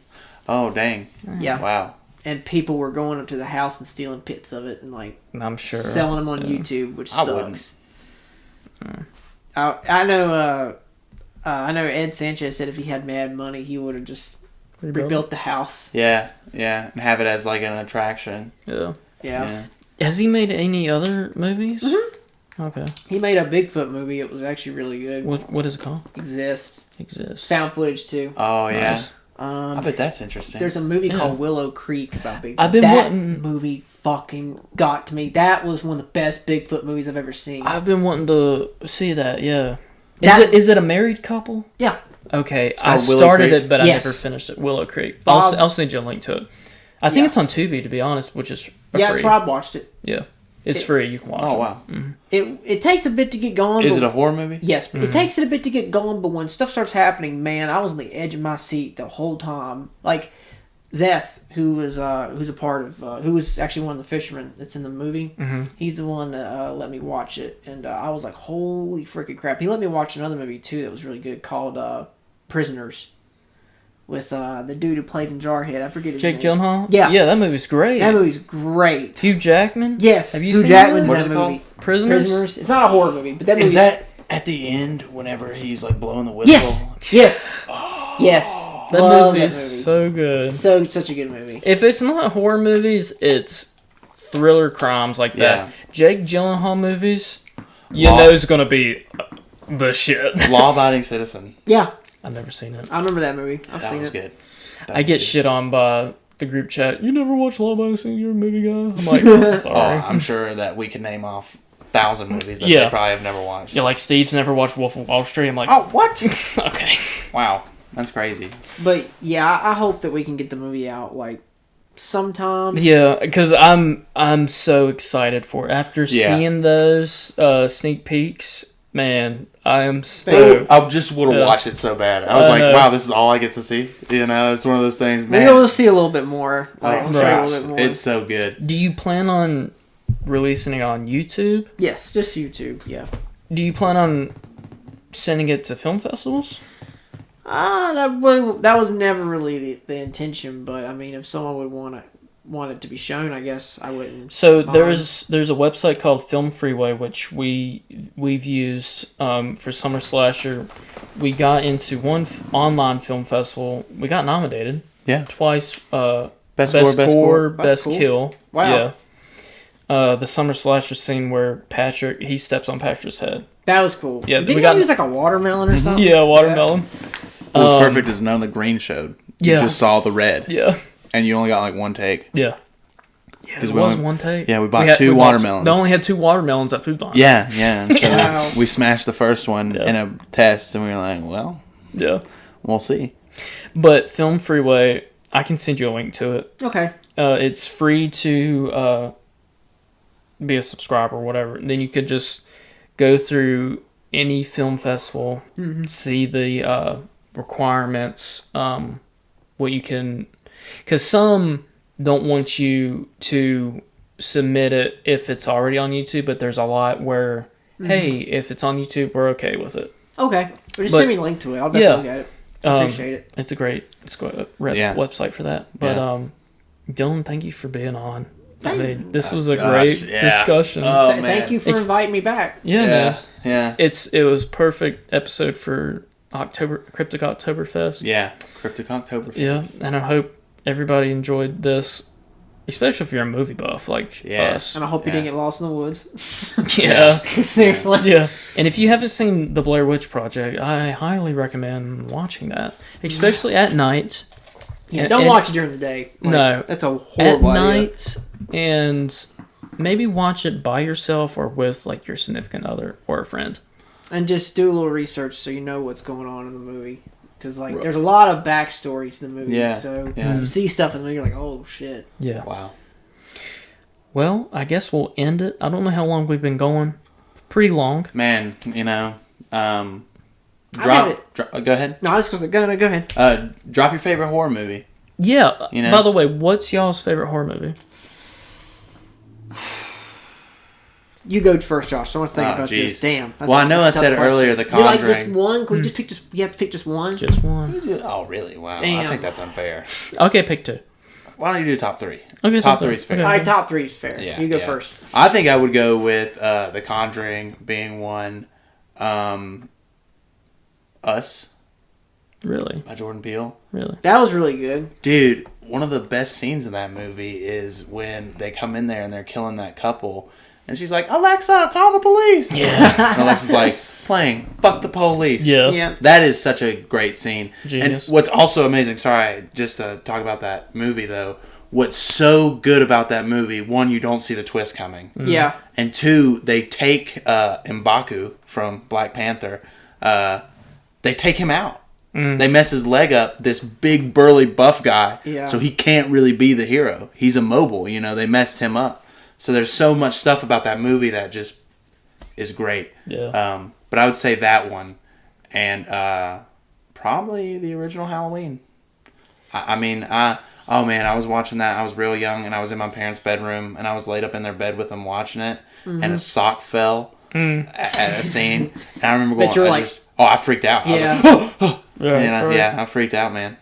Oh dang. Yeah, Wow. and people were going up to the house and stealing bits of it and like I'm sure. selling them on YouTube, which I sucks. I know. I know Ed Sanchez said if he had mad money, he would have just rebuilt the house. Yeah, yeah, and have it as like an attraction. Yeah. Yeah. Has he made any other movies? Mm-hmm. Okay. He made a Bigfoot movie. It was actually really good. What is it called? Exists. Exists. Found footage too. Oh yeah. Nice. I bet that's interesting. There's a movie Yeah. called Willow Creek about Bigfoot. I've been that wanting- movie fucking got to me. That was one of the best Bigfoot movies I've ever seen. I've been wanting to see that. Yeah. That- Is it a married couple? yeah. Okay, I called Willow started Creek? it, but Yes. I never finished it. Willow Creek. Bob- I'll send you a link to it. I think Yeah. it's on Tubi, to be honest, which is Yeah, free. Rob watched it. Yeah, it's It's- free. You can watch Oh it. wow. It takes a bit to get going. Is but- it a horror movie? Yes, it takes it a bit to get going, but when stuff starts happening, man, I was on the edge of my seat the whole time. Like Zeth, who's a part of, who was actually one of the fishermen that's in the movie. He's the one that let me watch it, and I was like, holy freaking crap! He let me watch another movie too that was really good called Prisoners, with the dude who played in Jarhead. I forget his Jake name. Gyllenhaal. Yeah. yeah, that movie's great. That movie's great. Hugh Jackman. Yes, Have you Hugh seen Jackman's that? in What that is it movie. Prisoners. Prisoners. It's not a horror movie, but that movie Is that at the end whenever he's like blowing the whistle? Yes. Yes. That Love movie that is movie. so good. Such a good movie. If it's not horror movies, it's thriller crimes like that. Yeah. Jake Gyllenhaal movies, you Law- know, is gonna be the shit. Law-abiding citizen. Yeah, I've never seen it. I remember that movie. I've That seen was it. good. That I was get good. shit on by the group chat. You never watched Law Abiding Citizen? You're a movie guy. I'm like, I'm Oh, sorry. I'm sure that we can name off 1,000 movies that Yeah. they probably have never watched. Yeah, like Steve's never watched Wolf of Wall Street. I'm like, Oh, what? okay. Wow, that's crazy. But yeah, I hope that we can get the movie out like sometime. Yeah, because I'm so excited for it. After Yeah. seeing those sneak peeks, man, I am stoked. I just want to Yeah. watch it so bad. I was like, know. wow, this is all I get to see. You know, it's one of those things, man. Maybe we'll see a little bit more. Oh, Like, I'll show you a gosh, little bit more. it's so good. Do you plan on releasing it on YouTube? Yes, just YouTube. Yeah. Do you plan on sending it to film festivals? That was never really the intention. But I mean, if someone would want it to be shown, I guess I wouldn't. So there's a website called Film Freeway, which we've used for Summer Slasher. We got into one online film festival. We got nominated. Yeah. Twice. Best score, That's best cool. kill. Wow. Yeah. The Summer Slasher scene where Patrick he steps on Patrick's head. That was cool. Yeah, Didn't we you got- use like a watermelon or something? Yeah, watermelon. What was perfect is none of the green showed. You Yeah. just saw the red. Yeah. And you only got like one take. Yeah. Yeah, Because it we was only- one take. Yeah, we bought two watermelons. They only had 2 watermelons at Food Line. Yeah, yeah. And so Wow. we smashed the first one Yeah. in a test, and we were like, well, Yeah. we'll see. But Film Freeway, I can send you a link to it. Okay. It's free to be a subscriber or whatever. And then you could just go through any film festival, see the requirements, what you can... Because some don't want you to submit it if it's already on YouTube, but there's a lot where, hey, if it's on YouTube, we're okay with it. Okay. Well, just But- send me a link to it. I'll definitely look at it. Appreciate it. It's a great Yeah. website for that. But Yeah. Dylan, thank you for being on. I Thank mean, this was a gosh, great yeah. discussion. Oh, man. Thank you for inviting me back. yeah, man. Yeah. It was perfect episode for Cryptic October Fest. Yeah. Cryptic October Fest. Yeah, and I hope everybody enjoyed this, especially if you're a movie buff like Yeah. us. And I hope you didn't get lost in the woods. Yeah. Seriously. Yeah, and if you haven't seen the Blair Witch Project, I highly recommend watching that, especially at night. Yeah, don't watch it during the day. Like, No. That's a At horrible idea. night, and maybe watch it by yourself or with like your significant other or a friend. And just do a little research so you know what's going on in the movie. Because like, there's a lot of backstory to the movie. Yeah, So yeah. you see stuff in the movie, you're like, oh shit. Yeah. Wow. Well, I guess we'll end it. I don't know how long we've been going. Pretty long. Man, you know, have go ahead. No, I was going to say, go ahead. Drop your favorite horror movie. Yeah. You know? By the way, what's y'all's favorite horror movie? You go first, Josh. I want to think Oh, about geez. this. Damn. Well, I know that's a I said tough earlier question. The You like just Conjuring. one? Can we just pick just? You have to pick just one. Just one. Oh, really? Wow. I Damn. think that's unfair. Okay, pick 2. Why don't you do top 3? Okay, top top 3 is fair. three. All right, top 3 is fair. Yeah, you go yeah. first. I think I would go with The Conjuring being one. Us Really? by Jordan Peele. Really? That was really good. Dude, one of the best scenes in that movie is when they come in there and they're killing that couple. And she's like, Alexa, call the police. Yeah. And Alexa's like, playing, fuck the police. Yeah. Yeah. That is such a great scene. Genius. And what's also amazing, sorry, just to talk about that movie though, what's so good about that movie, one, you don't see the twist coming. Yeah. And two, they take M'Baku from Black Panther, they take him out. They mess his leg up, this big burly buff guy, Yeah. so he can't really be the hero. He's immobile, you know, they messed him up. So there's so much stuff about that movie that just is great. Yeah. But I would say that one, and probably the original Halloween. Oh man, I was watching that. I was real young, and I was in my parents' bedroom, and I was laid up in their bed with them watching it, and a sock fell at a scene. And I remember Bet going, you're like- I freaked out. I was Yeah. like, Yeah. I freaked out, man.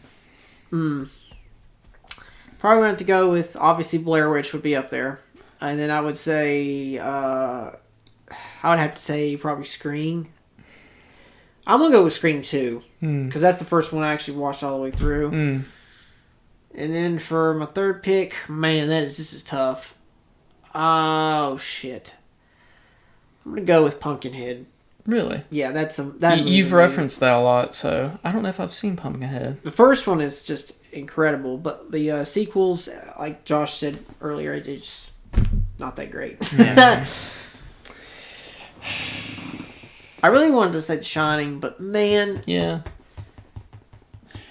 Probably want to go with, obviously, Blair Witch would be up there. And then I would say, I would have to say probably Scream. I'm going to go with Scream 2. Because that's the first one I actually watched all the way through. And then for my third pick, man, this is tough. Oh, shit. I'm going to go with Pumpkinhead. Really? Yeah, that You've movie. referenced that a lot, so I don't know if I've seen Pumpkinhead. The first one is just incredible, but the sequels, like Josh said earlier, it's just not that great. I really wanted to say The Shining, but man, Yeah.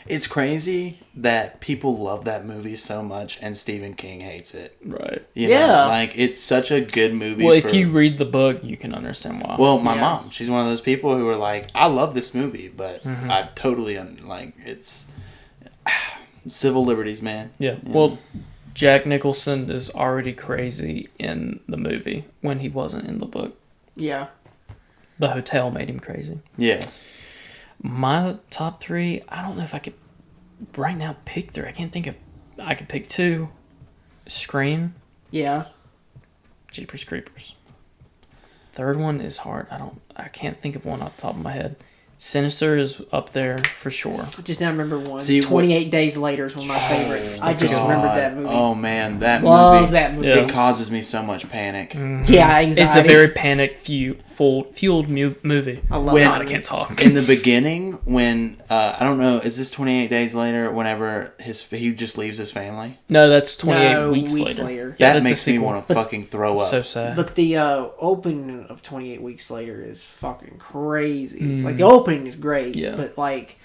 It's crazy that people love that movie so much and Stephen King hates it. Right. You Yeah. know? Like, it's such a good movie. Well, if you read the book, you can understand why. Well, my Yeah. mom, she's one of those people who are like, I love this movie, but Mm-hmm. I totally, it's civil liberties, man. yeah. Well, Jack Nicholson is already crazy in the movie when he wasn't in the book. yeah. The hotel made him crazy. Yeah. My top 3, I don't know if I could right now pick 3. I can't think of. I could pick 2. Scream, Yeah. Jeepers Creepers. Third one is hard. I can't think of one off the top of my head. Sinister is up there for sure. I just now remember one. See, 28 Days Later is one of my favorites. I just remembered that movie. Oh, man, that Love movie. that movie. Yeah. It causes me so much panic. Yeah, anxiety. It's a very panic-fueled movie. I love When- God, I that. can't talk. In the beginning, when, I don't know, is this 28 Days Later, whenever he just leaves his family? No, that's 28 No, weeks weeks later. later. Yeah, That that's makes the me sequel. want to fucking throw up. So sad. But the opening of 28 Weeks Later is fucking crazy. Like, the opening is great, Yeah. but, like,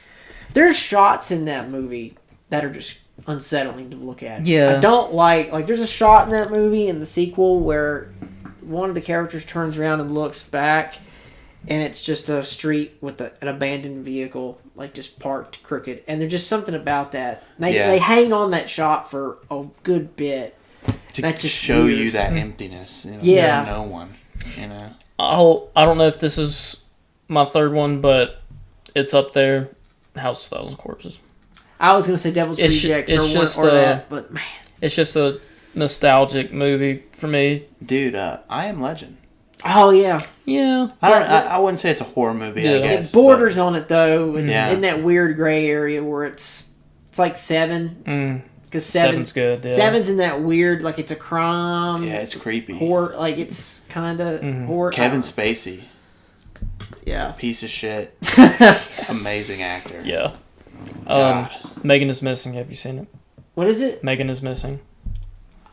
there's shots in that movie that are just unsettling to look at. Yeah. I don't like, there's a shot in that movie in the sequel where one of the characters turns around and looks back, and it's just a street with an abandoned vehicle, like, just parked crooked. And there's just something about that. They hang on that shot for a good bit. to That's just show weird. you that emptiness. You know, Yeah. There's no one, you know. I don't know if this is my third one, but it's up there. House of 1,000 Corpses. I was going to say Devil's It's Rejects it's or just, one or that, but man. It's just a nostalgic movie for me. Dude, I Am Legend. Oh, yeah. Yeah. I wouldn't say it's a horror movie, I Yeah. guess. It borders on it, though. It's Yeah. in that weird gray area where it's like 7. Because Seven's good. Yeah. 7's in that weird, like, it's a crime. But, yeah, it's creepy. Horror. Like, it's kind of horror. Kevin Spacey, Yeah. piece of shit. Amazing actor. Yeah. God. Megan is Missing. Have you seen it? What is it? Megan is Missing.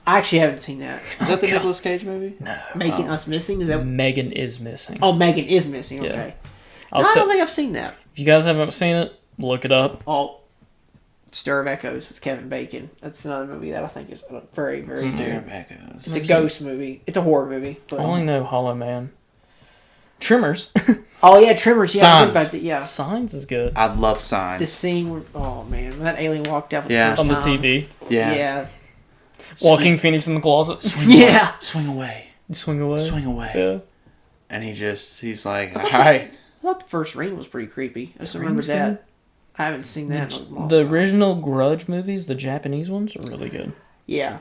I actually haven't seen that. Is that the Nicolas Cage movie? Making Us Missing? Is that? Megan is Missing. Oh, Megan is Missing. Yeah. Okay. I'll I tell- don't think I've seen that. if you guys haven't seen it, look it up. Oh, Stir of Echoes with Kevin Bacon. That's another movie that I think is very, very Stare good. of Echoes. It's a ghost movie. It's a horror movie. But I only know Hollow Man. Trimmers. oh yeah, Tremors. Yeah, I Signs. heard about that. Yeah, Signs is good. I love Signs. the scene where when that alien walked out for Yeah. the first On the time. TV. Yeah. Yeah. Walking Phoenix in the closet. Yeah. Swing away. You swing away. Swing away. Yeah. And he's like, all right. I thought the first Ring was pretty creepy. I just remember Ring's that. good. I haven't seen that in a long The time. original Grudge movies, the Japanese ones, are really good. Yeah.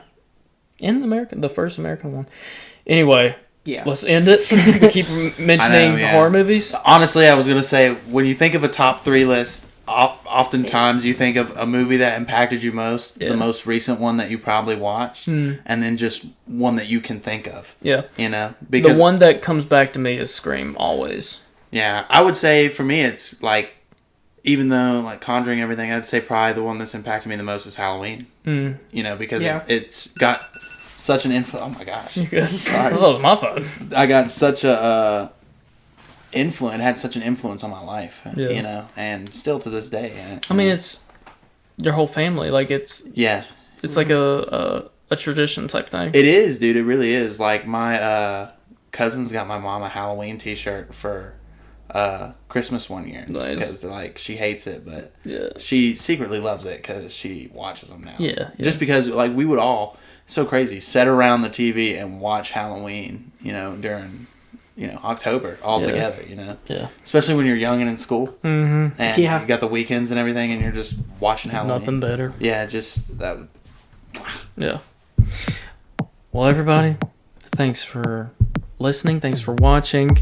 And the first American one. Anyway, Yeah. let's end it. We keep mentioning yeah. horror movies. Honestly, I was going to say, when you think of a top 3 list, oftentimes you think of a movie that impacted you most, Yeah. the most recent one that you probably watched, and then just one that you can think of. Yeah. You know? Because, The one that comes back to me is Scream, always. yeah, I would say for me, it's like, even though, like, Conjuring everything, I'd say probably the one that's impacted me the most is Halloween. You know, because Yeah. it's got such an influence. Oh my gosh. Good. Sorry. That was my phone. I got such a influence. It had such an influence on my life, Yeah. you know, and still to this day. I mean, it's your whole family. Like, it's yeah, like a tradition type thing. it is, dude. It really is. Like my cousins got my mom a Halloween T-shirt for Christmas one year Nice. because like she hates it, but Yeah. she secretly loves it because she watches them now. Yeah, yeah. Just because like we would all so crazy sit around the TV and watch Halloween, you know, during October all Yeah. together, you know. Yeah. Especially when you're young and in school. Mm-hmm. And Yeah. you got the weekends and everything, and you're just watching Halloween. Nothing better. Yeah, just that. Yeah. Well, everybody, thanks for listening. Thanks for watching.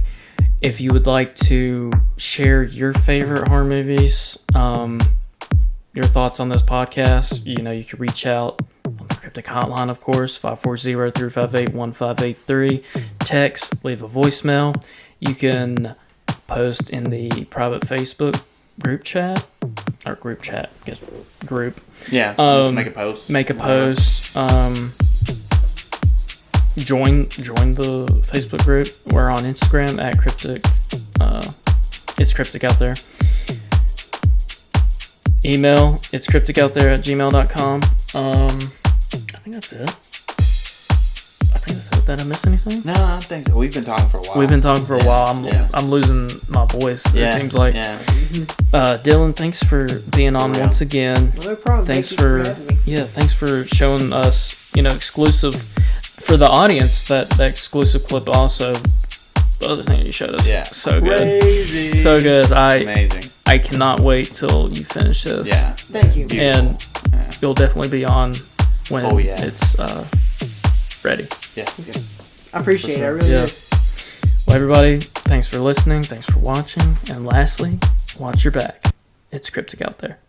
If you would like to share your favorite horror movies, your thoughts on this podcast, you can reach out on the Cryptic Hotline, of course, 540-358-1583. Text, leave a voicemail. You can post in the private Facebook group chat. Yeah, just make a post. Make a post. Join the Facebook group. We're on Instagram at Cryptic Cryptic Out There. Email, itscrypticoutthere@gmail.com. I think that's it. Did I miss anything? No, I don't think so. We've been talking for a while. We've been talking for a while. I'm losing my voice. Yeah. It seems like. Yeah. Dylan, thanks for being on once again. No problem. Thanks Thank you for having me. thanks for showing us, exclusive for the audience, that exclusive clip. Also, the other thing that you showed us. Yeah. So Crazy. good. So good. Amazing. I cannot wait till you finish this. Yeah. Thank you. Beautiful. And you'll definitely be on when it's ready. Yeah. I appreciate it. I really do. Well, everybody, thanks for listening. Thanks for watching. And lastly, watch your back. It's Cryptic Out There.